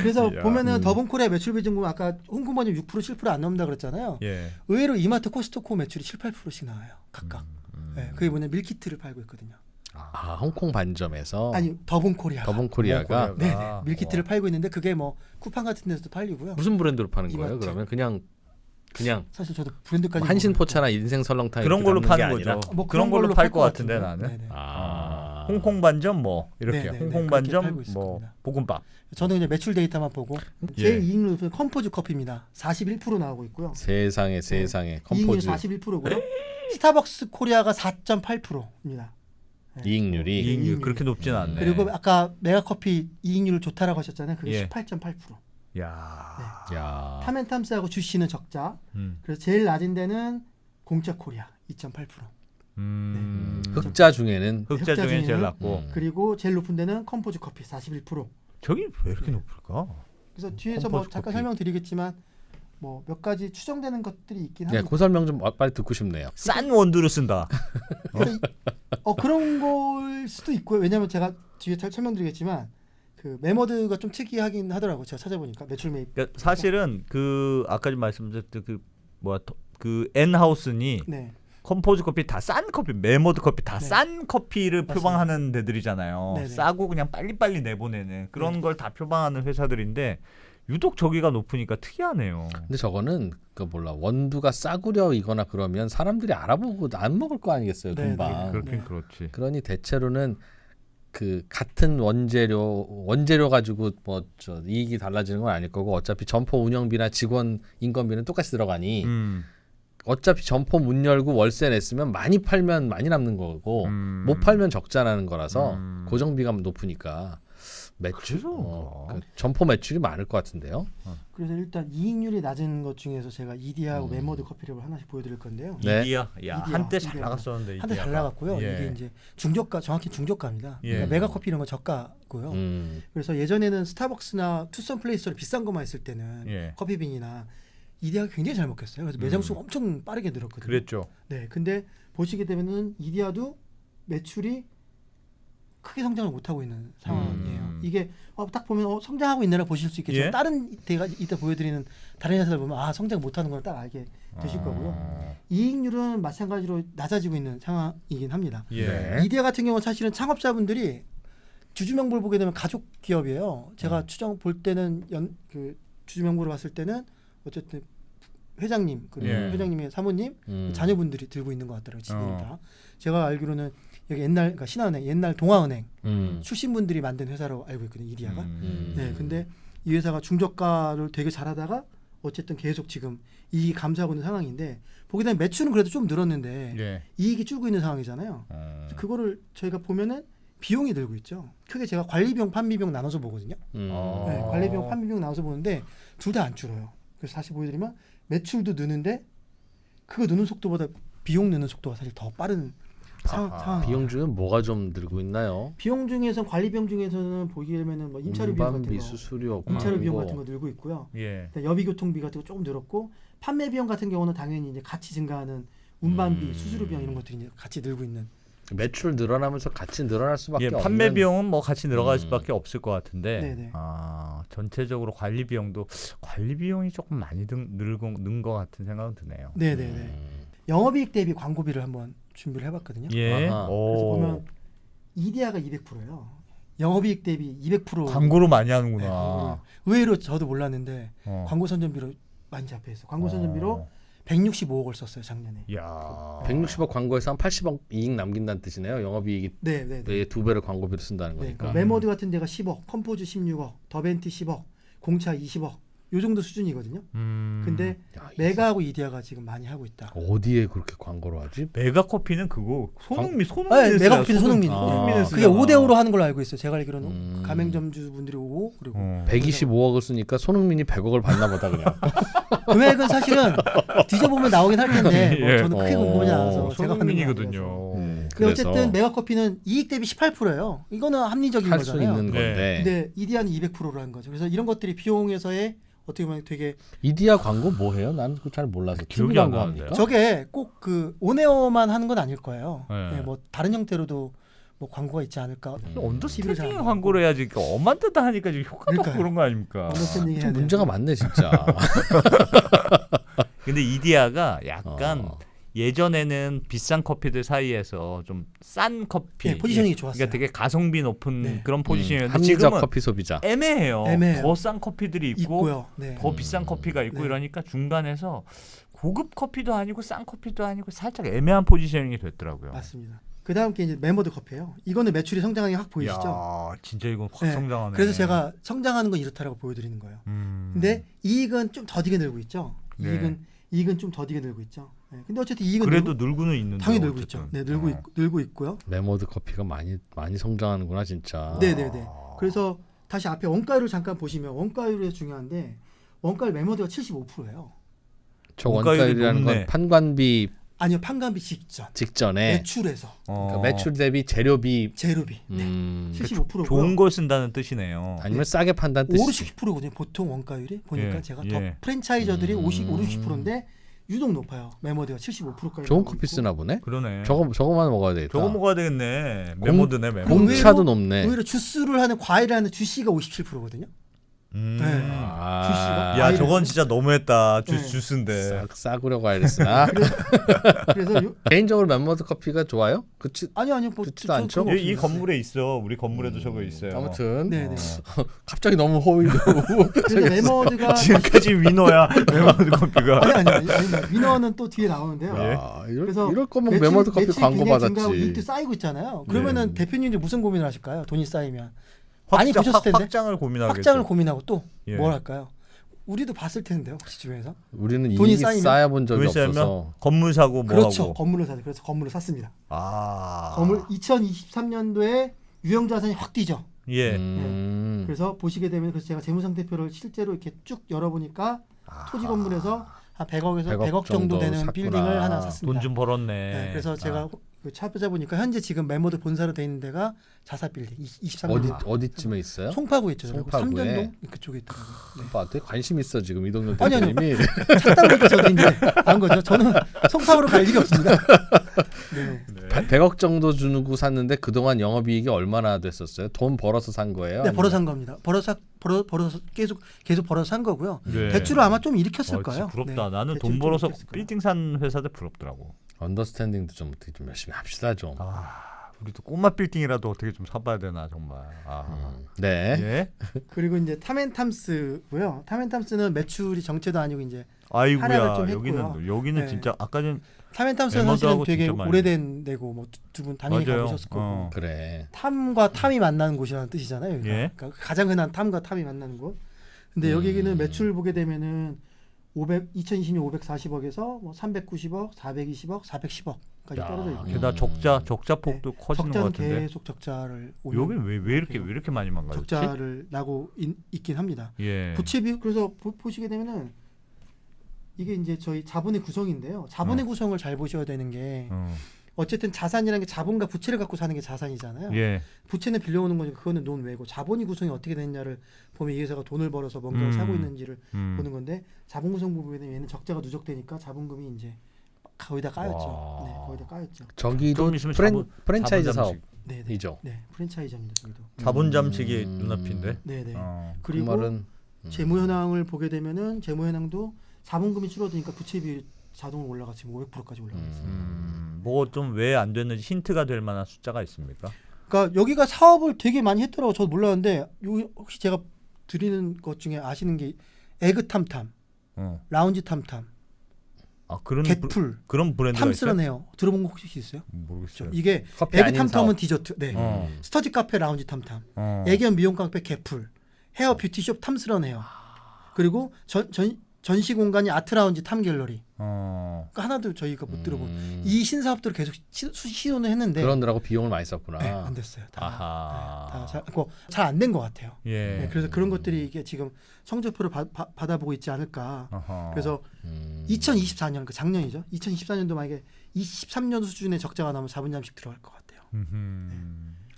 그래서 보면은 더본 코리아 매출 비중 보면 아까 홍콩번점 6% 7% 안 넘는다 그랬잖아요. 예. 의외로 이마트 코스트코 매출이 7, 8%씩 나와요. 각각. 네, 그게 뭐냐 밀키트를 팔고 있거든요. 홍콩 반점에서 아니 더본 코리아가. 더본 코리아가 네네 밀키트를 팔고 있는데 그게 뭐 쿠팡 같은 데서도 팔리고요. 무슨 브랜드로 파는 거예요? 이마트. 그러면 그냥 사실 저도 브랜드까지 한신포차나 인생 설렁탕 그런 걸로 파는 아니라? 거죠. 뭐 그런 걸로 팔 것 같은데 나는. 네네. 홍콩 반점 뭐 이렇게 네네네, 홍콩 그렇게 팔고 반점 있을 뭐 겁니다. 볶음밥. 저는 이제 매출 데이터만 보고 제일 이익률은 컴포즈 커피입니다. 41% 나오고 있고요. 세상에 이익률 컴포즈 41%고요. 스타벅스 코리아가 4.8%입니다. 이익률이 이익률 그렇게 높지는 않네. 그리고 아까 메가커피 이익률 좋다라고 하셨잖아요. 그게 예. 18.8%. 야. 타멘탐스하고 주시는 적자. 그래서 제일 낮은 데는 공짜 코리아 2.8%. 흑자 중에는 흑자 중에 제일 낮고. 그리고 제일 높은 데는 컴포즈 커피 41%. 저기 왜 이렇게 높을까? 그래서 뒤에서 뭐 잠깐 설명드리겠지만 뭐 몇 가지 추정되는 것들이 있긴 합니다. 그 설명 좀 빨리 듣고 싶네요. 싼 원두를 쓴다. 그런 걸 수도 있고요. 왜냐하면 제가 뒤에 잘 설명드리겠지만 그 메머드가 좀 특이하긴 하더라고요. 제가 찾아보니까 매출 매입. 그러니까 사실은 그 아까 좀 말씀드렸던 그 엔하우스니 네. 컴포즈 커피 다 싼 커피, 메머드 커피 다 네. 싼 커피를 맞습니다. 표방하는 데들이잖아요. 네네. 싸고 그냥 빨리빨리 내보내는 그런 네. 걸 다 표방하는 회사들인데 유독 저기가 높으니까 특이하네요. 근데 저거는 원두가 싸구려이거나 그러면 사람들이 알아보고 안 먹을 거 아니겠어요, 네, 금방. 네. 그렇긴 그렇지. 그러니 대체로는 그 같은 원재료 가지고 뭐 저 이익이 달라지는 건 아닐 거고 어차피 점포 운영비나 직원 인건비는 똑같이 들어가니 어차피 점포 문 열고 월세 냈으면 많이 팔면 많이 남는 거고 못 팔면 적자나는 거라서 고정비가 높으니까 매출 그 점포 매출이 많을 것 같은데요. 그래서 일단 이익률이 낮은 것 중에서 제가 이디하고 메머드 커피를 하나씩 보여드릴 건데요. 네. 이디야, 한때 잘 이디야. 나갔었는데 한때 잘 나갔고요. 예. 이게 이제 중저가, 정확히 중저가입니다. 예. 그러니까 메가커피 이런 건 저가고요. 그래서 예전에는 스타벅스나 투썸 플레이스로 비싼 것만 있을 때는 예. 커피빈이나 이디야가 굉장히 잘 먹혔어요. 그래서 매장 수가 엄청 빠르게 늘었거든요. 그랬죠. 네, 근데 보시게 되면은 이디야도 매출이 크게 성장을 못하고 있는 상황이에요. 이게 딱 보면 성장하고 있느라 보실 수 있겠지만 예? 다른 데가 이따 보여드리는 다른 회사들 보면 성장 못하는 걸 딱 알게 되실 거고요. 이익률은 마찬가지로 낮아지고 있는 상황이긴 합니다. 예. 이디야 같은 경우는 사실은 창업자분들이 주주명부를 보게 되면 가족 기업이에요. 제가 추정 볼 때는 그 주주명부를 봤을 때는 어쨌든 회장님 그리고 예. 회장님의 사모님 자녀분들이 들고 있는 것 같더라고요. 지분이 다. 제가 알기로는 여기 그러니까 신한은행 옛날 동아은행 출신분들이 만든 회사로 알고 있거든요. 이디야가. 네, 근데 이 회사가 중저가를 되게 잘하다가 어쨌든 계속 지금 이익이 감소하고 있는 상황인데 보게 되면 매출은 그래도 좀 늘었는데 예. 이익이 줄고 있는 상황이잖아요. 그거를 저희가 보면은 비용이 들고 있죠. 크게 제가 관리비용, 판비용 나눠서 보거든요. 네, 관리비용, 판비용 나눠서 보는데 둘 다 안 줄어요. 그래서 다시 보여드리면 매출도 느는데 그거 느는 속도보다 비용 느는 속도가 사실 더 빠른 상황. 비용 중에 뭐가 좀 늘고 있나요? 비용 중에서 관리 비용 중에서는 보게 되면은 뭐 임차료 비용 같은 거, 수수료, 임차료 비용 광고. 같은 거 늘고 있고요. 예. 여비 교통비 같은 거 조금 늘었고 판매 비용 같은 경우는 당연히 이제 같이 증가하는 운반비, 수수료 비용 이런 것들이 이제 같이 늘고 있는. 매출 늘어나면서 같이 늘어날 수밖에 예, 없는. 판매 비용은 뭐 같이 늘어갈 수밖에 없을 것 같은데 네네. 전체적으로 관리 비용이 조금 많이 는 것 같은 생각은 드네요. 네네네. 영업이익 대비 광고비를 한번 준비를 해봤거든요. 예. 아하. 그래서 보면 이디야가 200%예요. 영업이익 대비 200% 광고로 많이 네, 하는구나. 의외로 저도 몰랐는데 어. 광고 선전비로 많이 잡혀 있어. 광고 선전비로 165억을 썼어요 작년에. 야. 160억 광고에서 한 80억 이익 남긴다는 뜻이네요. 영업이익이 네. 2배를 광고비로 쓴다는 거니까. 메모드 같은 데가 10억, 컴포즈 16억, 더벤티 10억, 공차 20억 요 정도 수준이거든요. 근데 메가하고 이디야가 지금 많이 하고 있다. 어디에 그렇게 광고를 하지? 메가커피는 그거 손흥민 네, 메가커피는 손흥민. 그게 5대5로 하는 걸로 알고 있어요. 제가 알기로는 가맹점주 분들이 오고 그리고 125억을 쓰니까 손흥민이 100억을 받나 보다 그냥. 금액은 사실은 뒤져보면 나오긴 할 텐데 뭐 저는 크게 궁금하지 않아서 제가 하는 손흥민이거든요. 근데 어쨌든 메가커피는 이익 대비 18%예요. 이거는 합리적인 할 수 거잖아요. 있는 건데. 근데 이디야는 200%로 한 거죠. 그래서 이런 것들이 비용에서의 어떻게 보면 되게 이디야 광고 뭐 해요? 난 그거 잘 몰라서. 기억이 TV 안 광고 나는데요? 합니까? 저게 꼭 그 온에어만 하는 건 아닐 거예요. 네. 네, 뭐 다른 형태로도 뭐 광고가 있지 않을까. 언더스탠딩 광고를 해야지. 엄한 듯 하니까 지금 효과도 없고 그런 거 아닙니까? 언더스탠딩 해야 좀 돼요. 문제가 많네 진짜. 근데 이디야가 약간 예전에는 비싼 커피들 사이에서 좀 싼 커피, 네, 포지셔닝이 좋았어요. 그러니까 되게 가성비 높은 네. 그런 포지션이었는데 합리적 지금은 커피 소비자. 애매해요. 애매해요. 더 싼 커피들이 있고 있고요. 네. 더 비싼 커피가 있고 네. 이러니까 중간에서 고급 커피도 아니고 싼 커피도 아니고 살짝 애매한 포지셔닝이 됐더라고요. 맞습니다. 그 다음 게 이제 메모드 커피예요. 이거는 매출이 성장하는 게 확 보이시죠? 야, 진짜 이건 확 네. 성장하네. 그래서 제가 성장하는 건 이렇다라고 보여드리는 거예요. 근데 이익은 좀 더디게 늘고 있죠. 네. 이익은 좀 더디게 늘고 있죠. 네. 근데 어쨌든 이익은 그래도 늘고는 있는데 당연히 늘고 어쨌든. 있죠. 네, 늘고 있고요. 메모드 커피가 많이 성장하는구나 진짜. 네네네. 그래서 다시 앞에 원가율을 잠깐 보시면 원가율이 중요한데 원가율 메모드가 75%예요. 저 원가율이 원가율이라는 건 높네. 판관비 아니요, 판관비 직전에 매출에서 그러니까 매출 대비 재료비 재료비. 네. 75%고요. 좋은 걸 쓴다는 뜻이네요. 아니면 싸게 판다는 뜻이지. 50, 60%거든요. 보통 원가율이 보니까 예, 제가 예. 더 프랜차이저들이 50%인데 유독 높아요. 메모드가 75%까지. 좋은 커피 쓰나 보네. 그러네. 저거만 먹어야 되겠다. 저거 먹어야 되겠네. 메모드네 메모드. 공차도 높네. 오히려 주스를 하는 과일을 하는 주시가 57%거든요. 네. 주시가. 야, 저건 진짜 너무했다. 네. 주스인데. 싸구려 과일 쓰나? 그래서 개인적으로 메모드 커피가 좋아요? 그치? 아니요 뭐 그렇지도 않죠? 그건 이 없습니다. 건물에 있어. 우리 건물에도 저거 있어요. 아무튼 네네. 갑자기 너무 호의도. 그래서 메모드가 지금까지 위너야 메모드 커피가. 아니 위너는 또 뒤에 나오는데요. 야, 그래서 이럴 거면 메모드 커피 매출이 광고 굉장히 증가하고 받았지. 이익도 쌓이고 있잖아요. 그러면은 대표님들 무슨 고민을 하실까요? 돈이 쌓이면 많이 확장, 보셨을 텐데 확장을 고민하겠죠. 확장을 고민하고 또 예. 뭘 할까요? 우리도 봤을 텐데요, 혹시 주변에서. 우리는 돈이 이익이 쌓이면? 쌓여본 적이 돈이 쌓이면 없어서. 건물 사고 뭐 그렇죠. 하고. 건물을 사죠. 그래서 건물을 샀습니다. 아. 건물 2023년도에 유형 자산이 확 뛰죠. 예. 그래서 보시게 되면 그래서 제가 재무상태표를 실제로 이렇게 쭉 열어보니까 토지 건물에서 한 100억에서 100억 정도 되는 샀구나. 빌딩을 하나 샀습니다. 돈 좀 벌었네. 네, 그래서 제가 찾아보니까 현재 지금 메모드 본사로 돼 있는 데가 자사 빌딩 23년 어디쯤에 있어요? 송파구에 있죠. 송파구에? 삼전동 그쪽에 있더라고요. 네. 오빠 되게 관심 있어 지금 이동현 아니요. 대표님이. 찾다 보니까 저도 이제 안 거죠. 저는 송파구로 갈 일이 없습니다. 네. 100억 정도 주고 샀는데 그동안 영업이익이 얼마나 됐었어요? 돈 벌어서 산 거예요? 네, 벌어서 산 겁니다. 벌어서 계속 벌어서 산 거고요. 네. 대출을 아마 좀 일으켰을 진짜 거예요. 부럽다. 네, 나는 대출을 돈 좀 벌어서 일으켰을 거예요. 빌딩 산 회사들 부럽더라고. 언더스탠딩도 좀 어떻게 좀 열심히 합시다 좀. 우리도 꼬마 빌딩이라도 어떻게 좀 사봐야 되나 정말. 네. 예. 그리고 이제 탐앤탐스고요. 탐앤탐스는 매출이 정체도 아니고 이제 아이고야. 하나를 좀 했고요. 여기는 네. 진짜 아까 전 탐앤탐스는 메모드하고 사실은 되게 진짜 많이 오래된 데고 뭐 두 분 당연히 맞아요. 가보셨을 거고. 그래. 탐과 탐이 만나는 곳이라는 뜻이잖아요. 여기가. 예. 그러니까 가장 흔한 탐과 탐이 만나는 곳. 근데 여기는 매출 보게 되면은 2020년 540억에서 뭐 390억, 420억, 410억까지 떨어져 있고. 게다가 적자폭도 커지는 것 적자는 같은데. 계속 적자를 여기 왜 이렇게 많이 망가졌지? 적자를 나고 있긴 합니다. 예. 부채 비율 그래서 보시게 되면은 이게 이제 저희 자본의 구성인데요. 자본의 구성을 잘 보셔야 되는 게 어쨌든 자산이라는 게 자본과 부채를 갖고 사는 게 자산이잖아요. 예. 부채는 빌려오는 거니까 그거는 논외고 자본이 구성이 어떻게 됐냐를 보면 이 회사가 돈을 벌어서 뭔가를 사고 있는지를 보는 건데 자본 구성 부분에 얘는 적자가 누적되니까 자본금이 이제 거의 다 까였죠. 네, 거의 다 까였죠. 저기도 좀 있으면 프랜차이즈 자본 사업이죠. 네, 프랜차이즈입니다. 저기도. 자본 잠식이 눈앞인데. 네, 네. 그 그리고 말은 재무 현황을 보게 되면은 재무 현황도 자본금이 줄어드니까 부채 비율이 자동으로 올라가 지금 500%까지 올라가 있어요. 뭐 좀 왜 안 됐는지 힌트가 될 만한 숫자가 있습니까? 그러니까 여기가 사업을 되게 많이 했더라고. 저도 몰랐는데 혹시 제가 드리는 것 중에 아시는 게 에그 탐탐, 라운지 탐탐, 그런 겟풀, 그런 브랜드가 탐스런 있어요? 헤어 들어본 거 혹시 있어요? 모르겠어요. 이게 커피 에그 아닌 탐탐은 사업. 디저트, 네. 스터디 카페 라운지 탐탐, 어. 애견 미용 카페 겟풀, 헤어 뷰티숍 탐스런 헤어, 그리고 전시 공간이 아트 라운지 탐 갤러리. 그러니까 하나도 저희가 못 들어본 이 신사업들을 계속 시도는 했는데 그러느라고 비용을 많이 썼구나. 네, 안 됐어요. 아하. 잘 안 된 것 같아요. 예. 네, 그래서 그런 것들이 이게 지금 성적표를 받아보고 있지 않을까. 아하. 그래서 2024년 그 작년이죠. 2024년도 만약에 23년 수준의 적자가 나면 자본잠식 들어갈 것 같아요.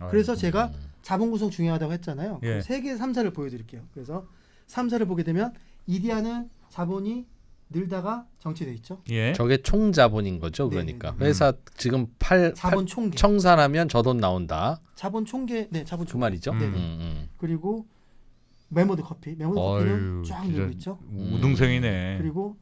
그래서 제가 자본 구성 중요하다고 했잖아요. 예. 세 개의 3사를 보여드릴게요. 그래서 3사를 보게 되면 이디야는 자본이 늘다가 정체돼 있죠. 예. 저게 총 자본인 거죠. 그러니까 네네네. 회사 지금 자본 총계. 청산하면 저 돈 나온다. 자본 총계, 네, 자본 그 총계. 말이죠. 네네. 그리고 메모드 커피, 커피는 쫙 늘고 있죠. 우등생이네. 그리고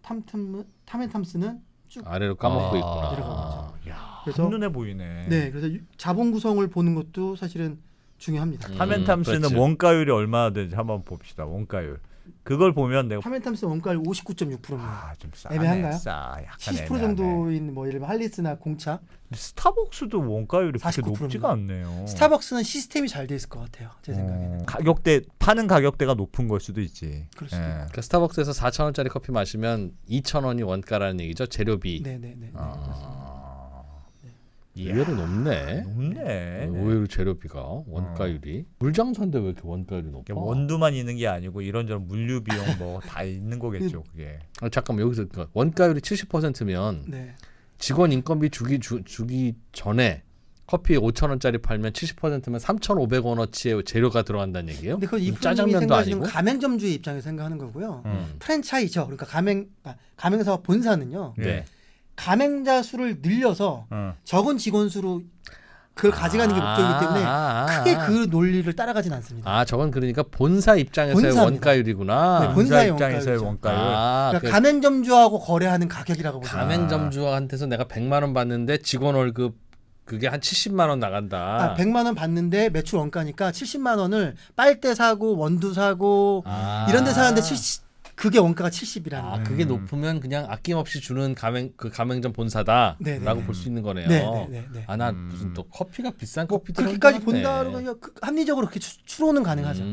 탐앤탐스는 쭉 아래로 까먹고 있구나. 내려가고 있죠. 야, 그래서- 한눈에 보이네. 네, 그래서 자본 구성을 보는 것도 사실은 중요합니다. 탐앤탐스는 그렇지. 원가율이 얼마나 되는지 한번 봅시다. 원가율. 그걸 보면 내가 탐앤탐스 원가율 59.6%입니다. 좀 싸네. 애매한가요? 약간 70% 애매하네. 정도인 뭐 예를 들면 할리스나 공차, 스타벅스도 원가율이 그렇게 49% 높지가 않네요. 스타벅스는 시스템이 잘 돼 있을 것 같아요. 제 생각에는. 가격대 파는 가격대가 높은 걸 수도 있지. 그럴 수도 있고. 그러니까 스타벅스에서 4,000원짜리 커피 마시면 2,000원이 원가라는 얘기죠. 재료비. 네네네. 의외로 높네. 높네. 의외로 재료비가 원가율이 물장사인데 왜 이렇게 원가율이 높아? 원두만 있는 게 아니고 이런저런 물류 비용 뭐 다 있는 거겠죠, 그게. 잠깐만 여기서 원가율이 70%면 네. 직원 인건비 주기 전에 커피 5,000원짜리 팔면 70%면 3,500원어치의 재료가 들어간다는 얘기예요? 근데 그건 이 짜장면도 생각하시는 아니고. 가맹점주의 입장에서 생각하는 거고요. 음. 프랜차이저, 그러니까 가맹사업 본사는요. 네. 가맹자 수를 늘려서 어. 적은 직원 수로 그걸 가져가는 게 목적이기 때문에 크게 그 논리를 따라가진 않습니다. 저건 그러니까 본사 입장에서의 본사입니다. 원가율이구나. 네, 본사 본사의 입장에서의 원가율이죠. 원가율. 그러니까 가맹점주하고 거래하는 가격이라고 보시면 돼요. 가맹점주한테서 내가 100만 원 받는데 직원 월급 그게 한 70만 원 나간다. 100만 원 받는데 매출 원가니까 70만 원을 빨대 사고 원두 사고 이런 데 사는데 그게 원가가 70이라는 거예요. 그게 높으면 그냥 아낌없이 주는 가맹점 본사다라고 네네네. 볼 수 있는 거네요. 네네네. 나 무슨 또 커피가 비싼 뭐 커피 그렇게까지 본다로 합리적으로 그렇게 추론은 가능하죠.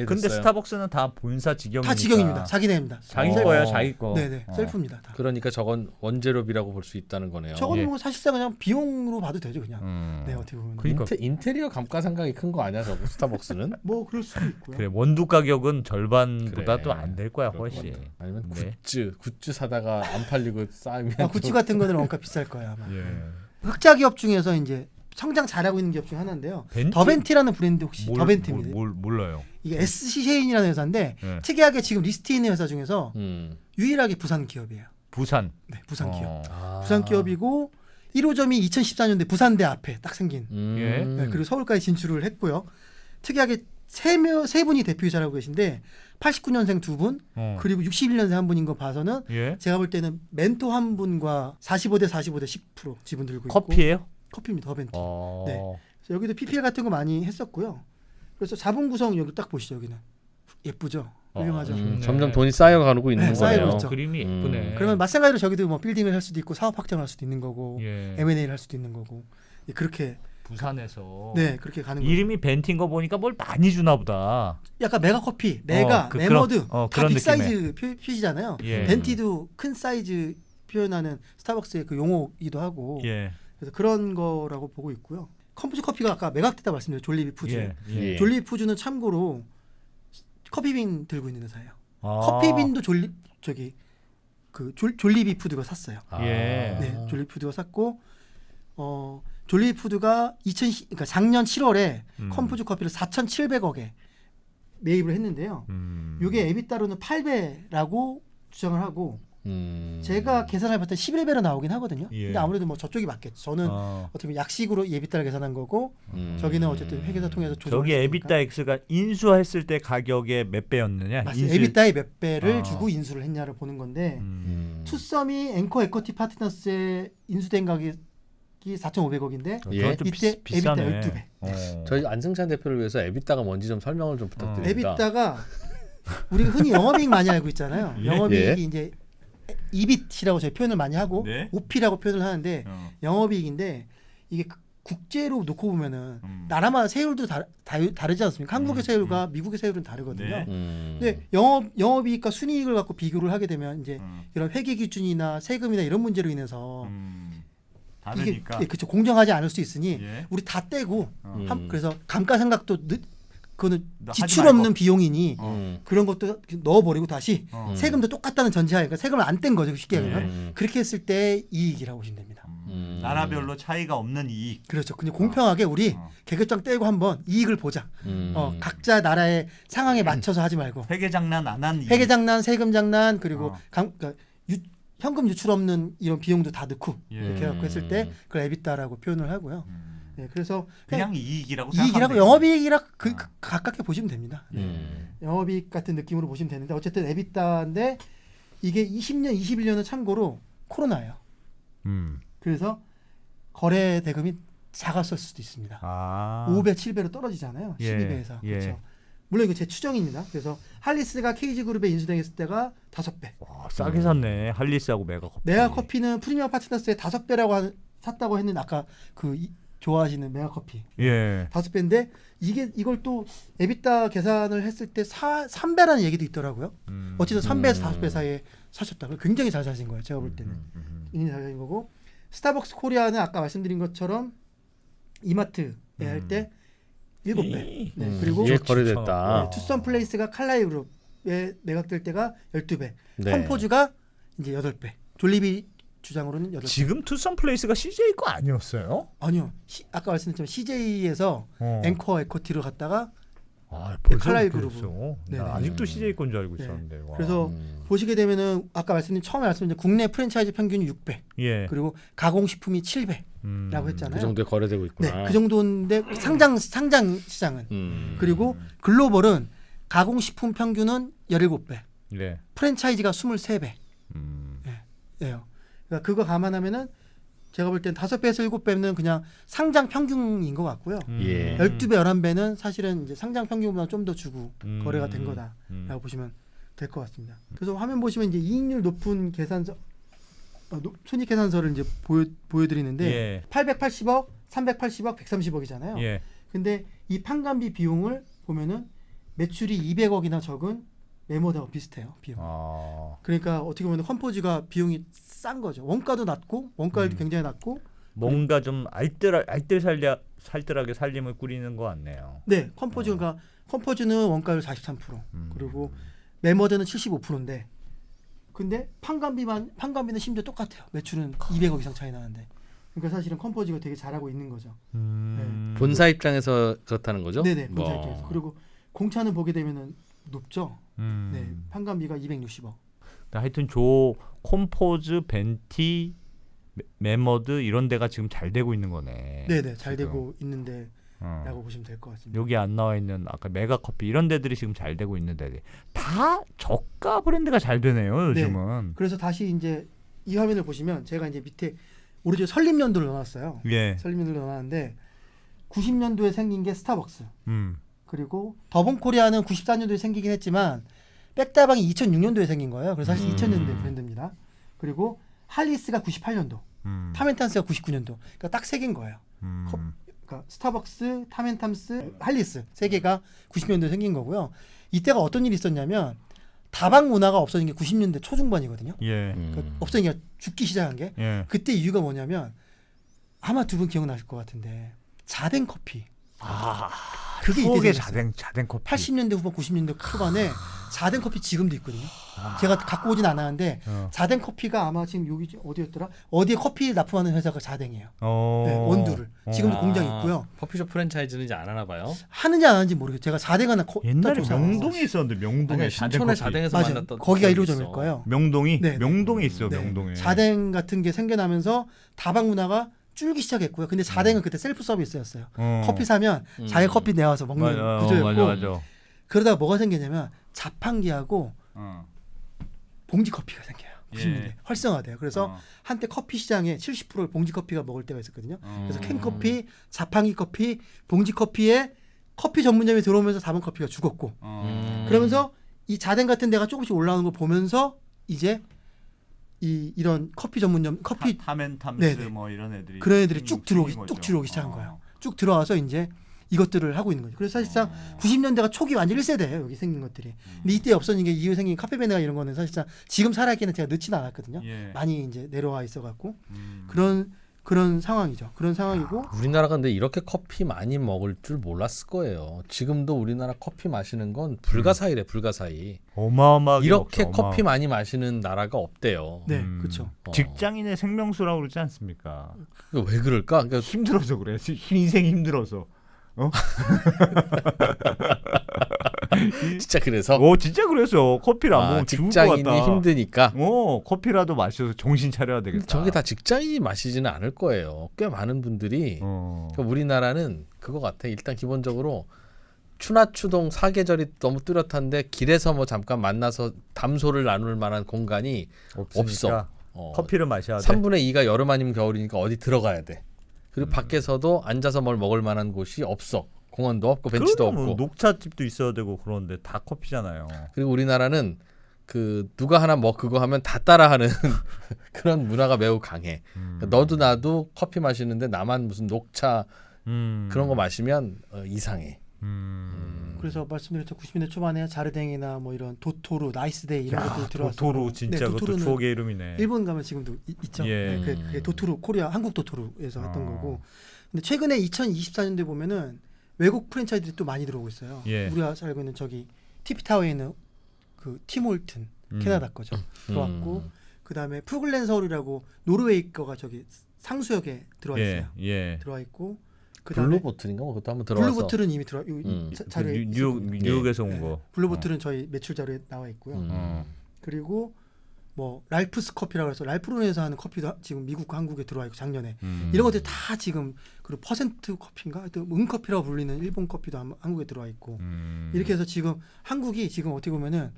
근데 스타벅스는 다 본사 직영이니까. 다 직영입니다. 자기네입니다. 자기 거야, 자기 거. 네네. 셀프입니다. 다. 그러니까 저건 원재료비라고 볼 수 있다는 거네요. 저건 예. 뭐 사실상 그냥 비용으로 봐도 되죠, 그냥. 네, 어떻게 보면. 그러니까. 인테리어 감가상각이 큰 거 아니야, 저거 스타벅스는? 뭐 그럴 수도 있고요. 그래, 원두 가격은 절반보다도 그래. 안 될 거야, 그럴 것 훨씬. 같아. 아니면 네. 굿즈 사다가 안 팔리고 쌓이면 구찌 같은 거는 원가 비쌀 거야 아마. 예. 흑자 기업 중에서 이제 성장 잘하고 있는 기업 중 하나인데요. 벤티? 더벤티라는 브랜드 혹시 더벤티입니다. 몰라요. 이게 SC 셰인이라는 회사인데 네. 특이하게 지금 리스트에 있는 회사 중에서 유일하게 부산 기업이에요. 부산. 네, 부산 기업. 어. 부산 기업이고 1호점이 2014년대 부산대 앞에 딱 생긴. 예. 네, 그리고 서울까지 진출을 했고요. 특이하게 세 분이 대표이사라고 계신데 89년생 두 분, 그리고 61년생 한 분인 거 봐서는 예. 제가 볼 때는 멘토 한 분과 45대 10% 지분 들고 있고 커피예요? 커피입니다. 더벤티. 어. 네. 그래서 여기도 PPL 같은 거 많이 했었고요. 그래서 자본 구성 여기 딱 보시죠. 여기는 예쁘죠. 훌륭하죠. 네. 점점 돈이 쌓여가고 있는 네, 쌓이고 거네요. 있죠. 그림이 예쁘네. 그러면 마찬가지로 저기도 뭐 빌딩을 할 수도 있고 사업 확장을 할 수도 있는 거고 예. M&A를 할 수도 있는 거고 그렇게 부산에서 네 그렇게 가는 거예요. 이름이 벤티인 거 보니까 뭘 많이 주나 보다. 약간 메가 커피, 메가, 그- 메머드 그런- 다 그런 빅 사이즈 표시잖아요. 예. 벤티도 큰 사이즈 표현하는 스타벅스의 그 용어이기도 하고 예. 그래서 그런 거라고 보고 있고요. 컴포즈 커피가 아까 매각됐다 말씀드렸죠. 졸리비 푸즈. 예. 예. 졸리비 푸즈는 참고로 커피빈 들고 있는 회사예요. 아. 커피빈도 졸리비 푸드가 샀어요. 예. 네, 졸리비 푸드가 샀고 졸리비 푸드가 그러니까 작년 7월에 컴포즈 커피를 4,700억에 매입을 했는데요. 이게 에비타로는 8배라고 주장을 하고 제가 계산을 봤을 때 11배로 나오긴 하거든요. 예. 근데 아무래도 뭐 저쪽이 맞겠죠. 저는 어떻게 보면 약식으로 에비타를 계산한 거고 저기는 어쨌든 회계사 통해서 조정. 저기 에비타 X가 인수했을 때 가격의 몇 배였느냐? 맞습니다. 에비타의 몇 배를 주고 인수를 했냐를 보는 건데 투썸이 앵커 에쿼티 파트너스에 인수된 가격이 4,500억인데 예. 이때 에비타 12배. 저희 안승찬 대표를 위해서 에비타가 뭔지 좀 설명을 좀 부탁드립니다. 에비타가 우리가 흔히 영업이익 많이 알고 있잖아요. 예. 영업이익이 예. 이제 EBIT이라고 저희 표현을 많이 하고 네? OP라고 표현을 하는데 영업이익인데 이게 국제로 놓고 보면은 나라마다 세율도 다르지 않습니까? 한국의 세율과 미국의 세율은 다르거든요. 네. 근데 영업이익과 순이익을 갖고 비교를 하게 되면 이제 이런 회계 기준이나 세금이나 이런 문제로 인해서 다르니까. 이게 그렇죠. 공정하지 않을 수 있으니 예. 우리 다 떼고 그래서 감가상각도 그거는 하지 지출 말고. 없는 비용이니 그런 것도 넣어버리고 다시 세금도 똑같다는 전제하에 그러니까 세금을 안 뗀 거죠. 쉽게 얘기하면 그렇게 했을 때 이익이라고 보시면 됩니다. 나라별로 차이가 없는 이익. 그렇죠. 근데 공평하게 우리 계급장 떼고 한번 이익을 보자. 각자 나라의 상황에 맞춰서 하지 말고 회계 장난 안 한 이익. 회계 장난, 세금 장난 그리고 그러니까 현금 유출 없는 이런 비용도 다 넣고 이렇게 해갖고 했을 때 그걸 에비타라고 표현을 하고요. 네, 그래서 그냥 이익이라고 이익이라고 영업이익이라 가깝게 보시면 됩니다. 영업이익 같은 느낌으로 보시면 되는데 어쨌든 에비타인데 이게 20년, 21년은 참고로 코로나예요. 그래서 거래 대금이 작았을 수도 있습니다. 5배, 7배로 떨어지잖아요. 12배에서. 예. 그렇죠. 물론 이거 제 추정입니다. 그래서 할리스가 KG그룹에 인수됐을 때가 5배. 와, 싸게 샀네. 할리스하고 메가커피. 메가커피는 프리미엄 파트너스에 5배라고 샀다고 했는데 아까 좋아하시는 메가커피. 예. 5배인데 이걸 또 에비타 계산을 했을 때 3배라는 얘기도 있더라고요. 어쨌든 3배에서 5배 사이에 사셨다. 굉장히 잘 사신 거예요. 제가 볼 때는. 굉장히 잘 사신 거고 스타벅스 코리아는 아까 말씀드린 것처럼 이마트에 할 때 7배. 네. 그리고 이게 거래됐다. 투썸 플레이스가 칼라이 그룹에 매각될 때가 12배. 네. 컴포즈가 이제 8배. 졸리비 주장으로는 8배. 지금 투썸 플레이스가 CJ 거 아니었어요? 아니요. 아까 말씀드렸지만 CJ에서 앵커 에코티로 갔다가 칼라이 그룹으로. 아직도 CJ 건 줄 알고 네. 있었는데. 와. 그래서 보시게 되면은 아까 처음에 말씀드린 국내 프랜차이즈 평균이 6배. 예. 그리고 가공식품이 7배라고 했잖아요. 그 정도에 거래되고 있구나. 네, 그 정도인데 상장 시장은 그리고 글로벌은 가공식품 평균은 17배, 네. 프랜차이즈가 23배. 예요. 그러니까 그거 감안하면은 제가 볼 땐 5배에서 7배는 그냥 상장 평균인 것 같고요. 12배, 11배는 사실은 이제 상장 평균보다 좀 더 주고 거래가 된 거다라고 보시면 될 것 같습니다. 그래서 화면 보시면 이제 이익률 높은 계산서, 손익계산서를 이제 보여드리는데 880억, 380억, 130억이잖아요. 예. 근데 이 판관비 비용을 보면은 매출이 200억이나 적은 메모다와 비슷해요. 비용. 그러니까 어떻게 보면 컴포즈가 비용이 싼 거죠. 원가도 낮고 원가율도 굉장히 낮고 뭔가 좀 알뜰살뜰하게 살림을 꾸리는 것 같네요. 네, 컴포즈는 원가율 43% 그리고 메모드는 75%인데 근데 판관비는 심지어 똑같아요. 매출은 200억 이상 차이 나는데 그러니까 사실은 컴포즈가 되게 잘하고 있는 거죠. 네. 본사 입장에서 그렇다는 거죠? 네네, 본사 입장에서. 그리고 공차는 보게 되면은 높죠. 네, 판관비가 260억. 하여튼 콤포즈, 벤티, 메머드 이런 데가 지금 잘 되고 있는 거네. 네네, 잘 되고 있는데 라고 보시면 될 것 같습니다. 여기 안 나와 있는 아까 메가커피 이런 데들이 지금 잘 되고 있는 데들 다 저가 브랜드가 잘 되네요 요즘은. 네, 그래서 다시 이제 이 화면을 보시면 제가 이제 밑에 오른쪽 설립연도를 넣어놨어요. 예. 설립연도를 넣어놨는데 90년도에 생긴 게 스타벅스. 그리고 더본코리아는 94년도에 생기긴 했지만 백다방이 2006년도에 생긴 거예요. 그래서 사실 2000년대 브랜드입니다. 그리고 할리스가 98년도, 타멘탐스가 99년도. 그러니까 딱 세 개인 거예요. 그러니까 스타벅스, 타멘탐스, 할리스 세 개가 90년도에 생긴 거고요. 이때가 어떤 일이 있었냐면 다방 문화가 없어진 게 90년대 초중반이거든요. 예. 그러니까 없어진 게 죽기 시작한 게 그때 이유가 뭐냐면 아마 두 분 기억나실 것 같은데 자댕 커피. 그게 추억의 이때 자댕 커피. 80년대 후반 90년대 초반에 자댕 커피 지금도 있거든요. 제가 갖고 오진 않았는데 자댕 커피가 아마 지금 여기 어디였더라? 어디에 커피 납품하는 회사가 자댕이에요. 네, 원두를 지금도 공장이 있고요. 커피숍 프랜차이즈는 이제 안 하나 봐요. 하는지 안 하는지 모르겠어요. 제가 자댕 하나 옛날에 명동에 있었는데 명동에 신촌의 자댕에서 맞아요. 만났던 거기가 1호점일 거예요. 명동이 네. 명동에 있어. 네. 명동에. 자댕 같은 게 생겨나면서 다방 문화가 줄기 시작했고요. 근데 자댕은 그때 셀프 서비스였어요. 커피 사면 자기 커피 내와서 먹는 구조였고 맞아. 그러다가 뭐가 생기냐면 자판기하고 봉지 커피가 생겨요. 90년대 활성화돼요. 그래서 한때 커피 시장에 70%를 봉지 커피가 먹을 때가 있었거든요. 그래서 캔커피, 자판기 커피, 봉지 커피에 커피 전문점이 들어오면서 다방 커피가 죽었고 그러면서 이 자댕 같은 데가 조금씩 올라오는 걸 보면서 이제 이런 커피 전문점 커피 타멘탐스 뭐 이런 애들이 그런 애들이 쭉 들어오기 시작한 거예요. 쭉 들어와서 이제 이것들을 하고 있는 거죠. 그래서 사실상 90년대가 초기 완전 1세대예요. 여기 생긴 것들이. 근데 이때 없어진 게 이후에 생긴 카페베네가 이런 거는 사실상 지금 살아있기는 제가 늦지는 않았거든요. 많이 이제 내려와 있어갖고 그런 상황이죠. 그런 상황이고 우리나라가 근데 이렇게 커피 많이 먹을 줄 몰랐을 거예요. 지금도 우리나라 커피 마시는 건 불가사의래. 불가사의. 어마어마하게 이렇게 커피 많이 마시는 나라가 없대요. 네, 그렇죠. 직장인의 생명수라고 그러지 않습니까? 왜 그럴까? 그러니까 힘들어서 그래. 인생이 힘들어서. 진짜 그래서? 진짜 그래서 커피를 안 먹으면 죽을 것 같다. 직장인이 힘드니까. 커피라도 마셔서 정신 차려야 되겠다. 저게 다 직장인이 마시지는 않을 거예요. 꽤 많은 분들이. 그러니까 우리나라는 그거 같아. 일단 기본적으로 추나추동 사계절이 너무 뚜렷한데 길에서 뭐 잠깐 만나서 담소를 나눌 만한 공간이 없어. 커피를 마셔야 돼. 3분의 2가 여름 아니면 겨울이니까 어디 들어가야 돼. 그리고 밖에서도 앉아서 뭘 먹을 만한 곳이 없어. 공원도 없고 벤치도 없고. 녹차집도 있어야 되고 그런데 다 커피잖아요. 그리고 우리나라는 그 누가 하나 뭐 그거 하면 다 따라하는 그런 문화가 매우 강해. 너도 나도 커피 마시는데 나만 무슨 녹차 그런 거 마시면 이상해. 그래서 말씀드렸죠. 90년대 초반에 자르댕이나 뭐 이런 도토루, 나이스데이 이런 것들이 들어왔어요. 도토루 진짜 그것도 추억의 이름이네. 일본 가면 지금도 있죠. 그게 도토루 코리아 한국 도토루에서 했던 거고. 근데 최근에 2024년도에 보면은 외국 프랜차이즈들이 또 많이 들어오고 있어요. 우리가 살고 있는 저기 티피타워에 있는 그 팀홀튼 캐나다 거죠. 들어왔고 그다음에 푸글렌 서울이라고 노르웨이 거가 저기 상수역에 들어와 있어요. 들어와 있고 블루보틀인가 뭐 그것도 한번 들어와서. 블루보틀은 이미 자료에 뉴욕에서 온 거. 블루보틀은 저희 매출 자료에 나와 있고요. 그리고 뭐 랄프스 커피라고 해서 랄프론에서 하는 커피도 지금 미국 한국에 들어와 있고 작년에 이런 것들이 다 지금 그리고 퍼센트 커피인가 하여튼 은커피라고 불리는 일본 커피도 한국에 들어와 있고 이렇게 해서 지금 한국이 지금 어떻게 보면은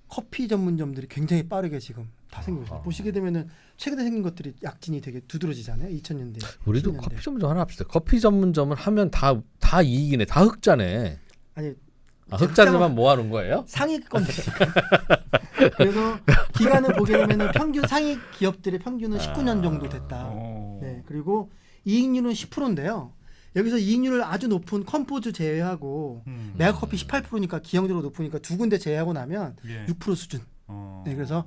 커피 전문점들이 굉장히 빠르게 지금 다 생기고 있어요. 보시게 되면은 최근에 생긴 것들이 약진이 되게 두드러지잖아요. 2000년대. 우리도 10년대. 커피 전문점 하나 합시다. 커피 전문점을 하면 다 이익이네. 다 흑자네. 아니 흑자들만 모아놓은 거예요? 상위권이니까. 그래서 기간을 보게 되면은 평균 상위 기업들의 평균은 19년 정도 됐다. 네, 그리고 이익률은 10%인데요. 여기서 이익률을 아주 높은 컴포즈 제외하고 메가커피 18%니까 기형적으로 높으니까 두 군데 제외하고 나면 6% 수준. 네, 그래서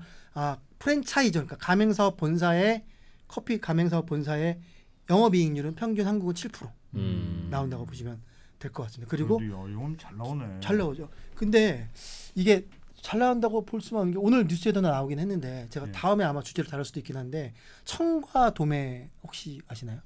프랜차이저 그러니까 가맹사업 본사의 커피 가맹사업 본사의 영업이익률은 평균 한국은 7% 나온다고 보시면 될 것 같습니다. 그리고 이건 잘 나오네. 잘 나오죠. 근데 이게 잘 나온다고 볼 수만 없는 게 오늘 뉴스에도 나오긴 했는데 제가 다음에 아마 주제를 다룰 수도 있긴 한데 청과 도매 혹시 아시나요?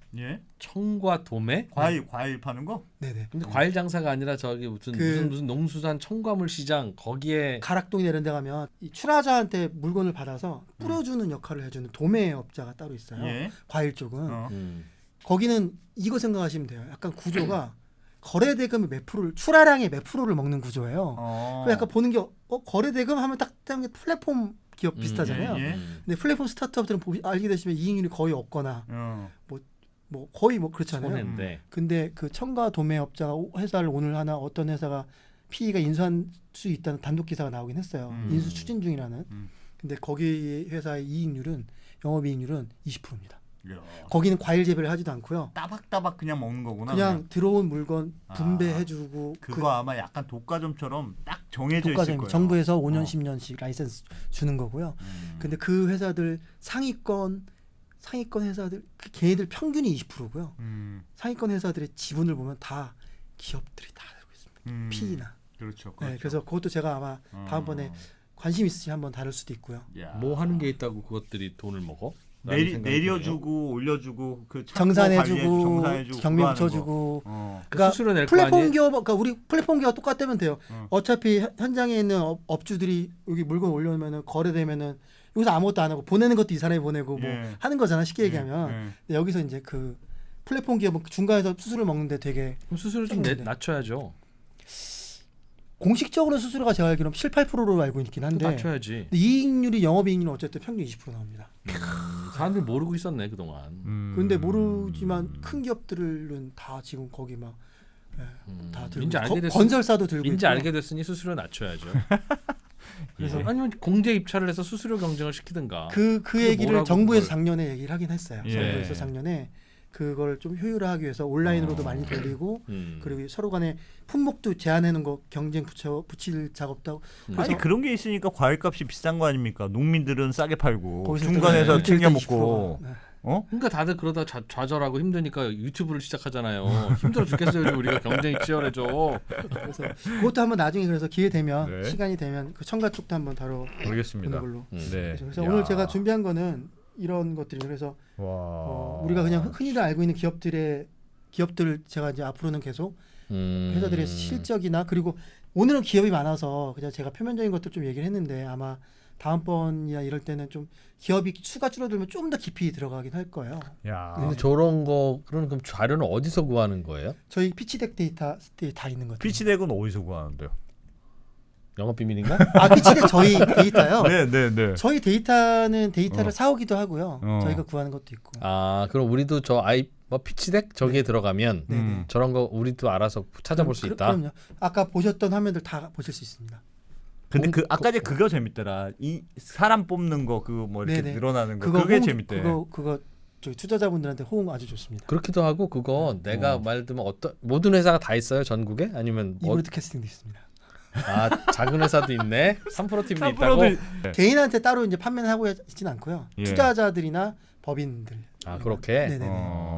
청과 도매? 과일 파는 거? 네네. 근데 과일 장사가 아니라 저기 무슨 농수산 청과물 시장 거기에 가락동이나 이런 데 가면 이 출하자한테 물건을 받아서 뿌려주는 역할을 해주는 도매 업자가 따로 있어요. 과일 쪽은. 거기는 이거 생각하시면 돼요. 약간 구조가 거래대금의 몇 프로를 출하량의 몇 프로를 먹는 구조예요. 약간 보는 게 거래대금 하면 딱 플랫폼 기업 비슷하잖아요. 근데 플랫폼 스타트업들은 알게 되시면 이익률이 거의 없거나 뭐 거의 뭐 그렇잖아요. 근데 그 청과 도매업자가 회사를 오늘 하나 어떤 회사가 PE가 인수할 수 있다는 단독 기사가 나오긴 했어요. 인수 추진 중이라는. 근데 거기 회사의 이익률은 영업이익률은 20%입니다. 거기는 과일 재배를 하지도 않고요. 따박따박 그냥 먹는 거구나. 그냥 들어온 물건 분배해주고 그거 아마 약간 독과점처럼 딱 정해져 있을 거예요. 정부에서 5년 10년씩 라이센스 주는 거고요. 근데 그 회사들 상위권 회사들 걔네들 평균이 20%고요. 상위권 회사들의 지분을 보면 다 기업들이 다 들고 있습니다. PE나. 그렇죠. 네, 그래서 그것도 제가 아마 다음번에 관심 있으시면 한번 다룰 수도 있고요. 뭐 하는 게 있다고 그것들이 돈을 먹어? 내려주고 올려주고 그 정산해주고 경비 붙여주고 그러니까 수수료 낼 플랫폼 기업 그러니까 우리 플랫폼 기업 똑같다면 돼요. 어차피 현장에 있는 업주들이 여기 물건 올려놓으면은 거래되면은 여기서 아무것도 안 하고 보내는 것도 이 사람이 보내고 뭐 하는 거잖아 쉽게 얘기하면. 근데 여기서 이제 그 플랫폼 기업은 중간에서 수수료 먹는데 되게 수수료 좀 낮춰야죠. 공식적으로 수수료가 제가 알기로는 7, 8%로 알고 있긴 한데 낮춰야지. 이익률이 영업이익률은 어쨌든 평균 20% 나옵니다. 사람들이 모르고 있었네 그동안. 그런데 모르지만 큰 기업들은 다 지금 거기 막 다 들고 건설사도 들고 이제 알게 됐으니 수수료 낮춰야죠. 그래서 아니면 공제 입찰을 해서 수수료 경쟁을 시키든가. 그 얘기를 뭐라고 정부에서 그걸. 작년에 얘기를 하긴 했어요. 예. 정부에서 작년에 그걸 좀 효율화하기 위해서 온라인으로도 많이 돌리고 그리고 서로 간에 품목도 제한해놓은 거 경쟁 붙일 작업도 하고. 아니 그런 게 있으니까 과일값이 비싼 거 아닙니까? 농민들은 싸게 팔고 거기서 중간에서 네. 챙겨 먹고. 네. 그러니까 다들 그러다 좌절하고 힘드니까 유튜브를 시작하잖아요. 힘들어 죽겠어요. 요즘 우리가 경쟁이 치열해져. 그래서 그것도 한번 나중에 그래서 기회 되면 네. 시간이 되면 그 첨가 쪽도 한번 다뤄보는 알겠습니다. 걸로. 네. 그래서 오늘 제가 준비한 거는 이런 것들이에요. 그래서 우리가 그냥 흔히들 알고 있는 기업들을 제가 이제 앞으로는 계속 회사들의 실적이나 그리고 오늘은 기업이 많아서 그냥 제가 표면적인 것도 좀 얘기를 했는데 아마 다음번이나 이럴 때는 좀 기업이 수가 줄어들면 좀 더 깊이 들어가긴 할 거예요. 야. 근데 저런 거 그럼 자료는 어디서 구하는 거예요? 저희 피치덱 데이터 다 있는 것 같아요. 피치덱은 어디서 구하는데요? 영업 비밀인가? 아 피치덱 저희 데이터요? 네. 저희 데이터를 사오기도 하고요. 저희가 구하는 것도 있고. 아 그럼 우리도 저 피치덱 저기에 들어가면 저런 거 우리도 알아서 찾아볼 수 있다. 그럼요. 아까 보셨던 화면들 다 보실 수 있습니다. 근데 아까 전에 그거 재밌더라. 이 사람 뽑는 거 그거 뭐 이렇게 네네. 늘어나는 거 그게 재밌대. 그거 저희 투자자분들한테 호응 아주 좋습니다. 그렇기도 하고 그거 내가 말 들면 모든 회사가 다 있어요 전국에 아니면 이브로드캐스팅도 있습니다. 아 작은 회사도 있네. 3프로 TV도 있다고. 개인한테 따로 이제 판매는 하고 있지는 않고요. 예. 투자자들이나 법인들. 아 그렇게. 네네.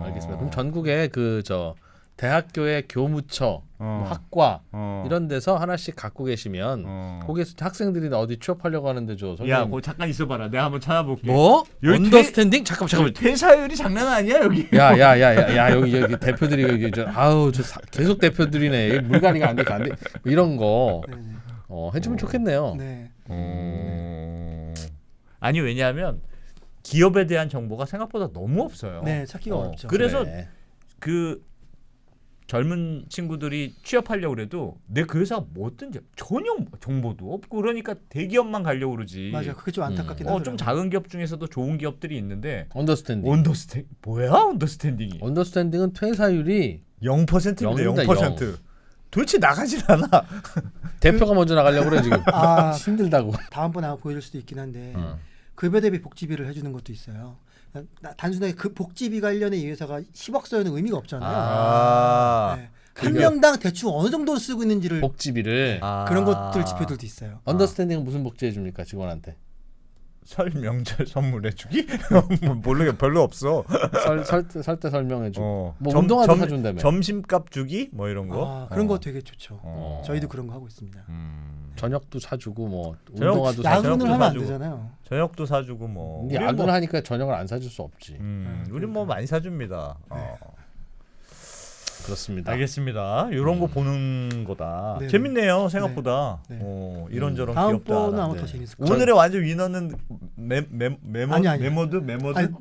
알겠습니다. 그럼 전국에 그 대학교의 교무처, 학과 이런 데서 하나씩 갖고 계시면 거기서 학생들이 어디 취업하려고 하는데 야, 거 잠깐 있어봐라. 내가 한번 찾아볼게. 뭐? 여기 언더스탠딩? 잠깐만. 퇴사율이 장난 아니야 여기. 야 여기 대표들이 여기 계속 대표들이네. 물갈이가 안 돼. 이런 거 해주면 좋겠네요. 네. 아니 왜냐하면 기업에 대한 정보가 생각보다 너무 없어요. 네, 찾기가 어렵죠. 그래서 그 젊은 친구들이 취업하려고 그래도 내 그 회사가 뭐든지 전혀 정보도 없고 그러니까 대기업만 가려고 그러지. 맞아, 그게 좀 안타깝긴 하더라고요. 좀 작은 기업 중에서도 좋은 기업들이 있는데 언더스탠딩. 뭐야 언더스탠딩이? 언더스탠딩은 퇴사율이 0%입니다. 0%. 도대체 나가질 않아. 대표가 먼저 나가려고 그래 지금. 힘들다고. 다음번에 아마 보여줄 수도 있긴 한데 급여 대비 복지비를 해주는 것도 있어요. 단순하게 그 복지비가 1년에 이 회사가 10억 써는 의미가 없잖아요. 네. 한 명당 대충 어느 정도 쓰고 있는지를 복지비를 그런 것들 지표들도 있어요. 언더스탠딩은 무슨 복지 해줍니까 직원한테? 설 명절 선물해주기? 모르겠 별로 없어. 설 때 설명해주고 뭐 운동화도 사준다며. 점심값 주기 뭐 이런 거. 그런 거 되게 좋죠. 저희도 그런 거 하고 있습니다. 저녁도 사주고 뭐 운동화도 야근을 하면 안 되잖아요. 저녁도 사주고 뭐. 야근을 하니까 저녁을 안 사줄 수 없지. 우리 뭐 많이 사줍니다. 그렇습니다. 알겠습니다. 이런 거 보는 거다. 네네. 재밌네요 생각보다. 네. 이런저런 다음번은 아마 더 재밌을 거예요. 오늘의 완전 위너는 메모드.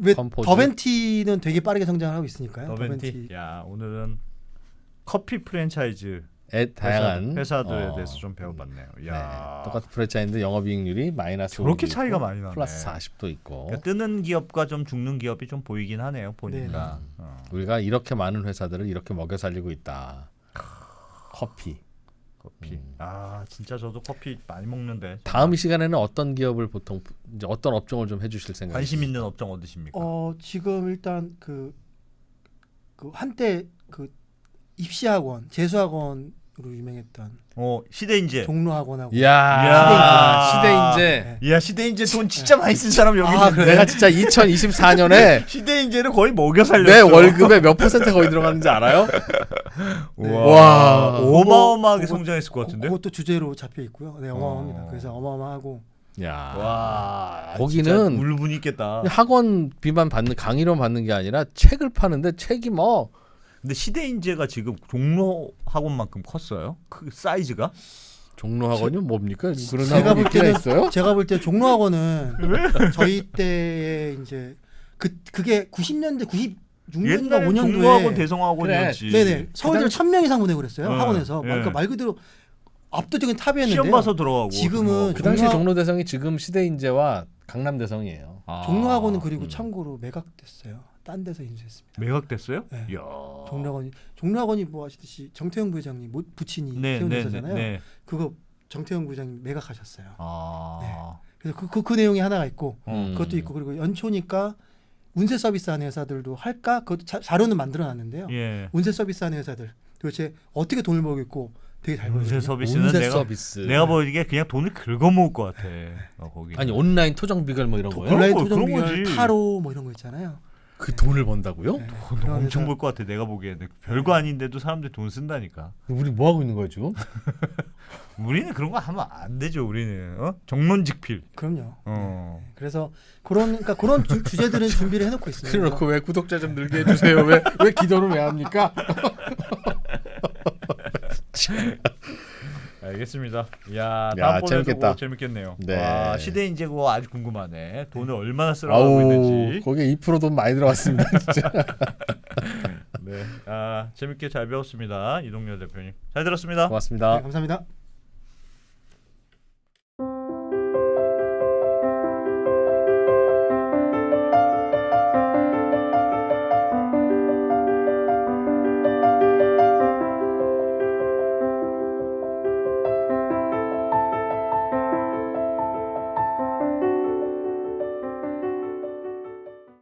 왜 더벤티는 되게 빠르게 성장을 하고 있으니까요. 더벤티. 야 오늘은 커피 프랜차이즈 다양한 회사들에 대해서 좀 배워봤네요. 야. 똑같은 프랜차이즈인데 영업이익률이 마이너스 저렇게 차이가 많이 나네. 플러스 40도 있고. 그러니까 뜨는 기업과 좀 죽는 기업이 좀 보이긴 하네요. 보니까. 우리가 이렇게 많은 회사들을 이렇게 먹여 살리고 있다. 커피. 아 진짜 저도 커피 많이 먹는데. 다음 시간에는 어떤 기업을 보통 이제 어떤 업종을 좀 해주실 생각? 관심 있는 업종 어디십니까? 지금 일단 그 한때 그 입시학원, 재수학원으로 유명했던 시대인재 종로학원하고. 시대인재. 야 시대인재 돈 진짜 많이 쓴 사람 여기 있는데. 내가 진짜 2024년에 시대인재를 거의 먹여 살렸어. 내 월급의 몇 퍼센트 거의 들어갔는지 알아요? 와 어마어마하게 성장했을 것 같은데. 그것도 주제로 잡혀 있고요. 네, 어마어마합니다. 그래서 어마어마하고. 와 거기는 물분이 있겠다. 학원비만 받는 강의료만 받는 게 아니라 책을 파는데 책이 뭐. 근데 시대인재가 지금 종로 학원만큼 컸어요? 그 사이즈가? 종로 학원이 뭡니까? 그런 학원이 있긴 있어요? 제가 볼 때 종로 학원은 저희 때에 이제 그게 90년대 96년인가 5년도에 종로 학원 대성학원이었지. 네네. 서울대로 1000명 이상 보내고 그랬어요. 학원에서. 그러니까 말 그대로 압도적인 탑이었는데 시험 봐서 들어가고. 지금은 그 당시 종로 대성이 지금 시대인재와 강남 대성이에요. 종로 학원은 그리고 참고로 매각됐어요. 딴 데서 인수했습니다. 매각됐어요? 네. 종로 학원이 뭐 아시듯이 정태영 부회장님 부친이 세운 회사잖아요. 그거 정태영 부장님 매각하셨어요. 네. 아. 그래서 그 내용이 하나가 있고 그것도 있고 그리고 연초니까 운세 서비스하는 회사들도 할까? 그것도 자료는 만들어놨는데요. 예. 운세 서비스하는 회사들 도대체 어떻게 돈을 벌겠고 되게 잘 벌거든요. 운세 서비스는 운세 서비스. 내가 보기에 그냥 돈을 긁어모을 것 같아. 거기. 아니 온라인 토정 비결 뭐 이런 거요? 온라인 그런 토정 거지. 비결 타로 뭐 이런 거 있잖아요. 그 돈을 번다고요? 네. 돈 엄청 벌 것 같아. 내가 보기에는 별거 아닌데도 사람들이 돈 쓴다니까. 우리 뭐 하고 있는 거예요 지금? 우리는 그런 거 하면 안 되죠. 우리는 정론직필. 그럼요. 어. 그래서 그런 주제들은 준비를 해놓고 있습니다. 그래놓고 왜 구독자 좀 늘게 해주세요. 왜 기도를 왜 합니까? 알겠습니다. 야, 야, 다음번에도 재밌겠다. 재밌겠네요. 네. 와, 시대 인재 그거 아주 궁금하네. 돈을 얼마나 쓰러가고 있는지. 거기에 2% 돈 많이 들어갔습니다. 진짜. 네. 재밌게 잘 배웠습니다. 이동열 대표님. 잘 들었습니다. 고맙습니다. 네, 감사합니다.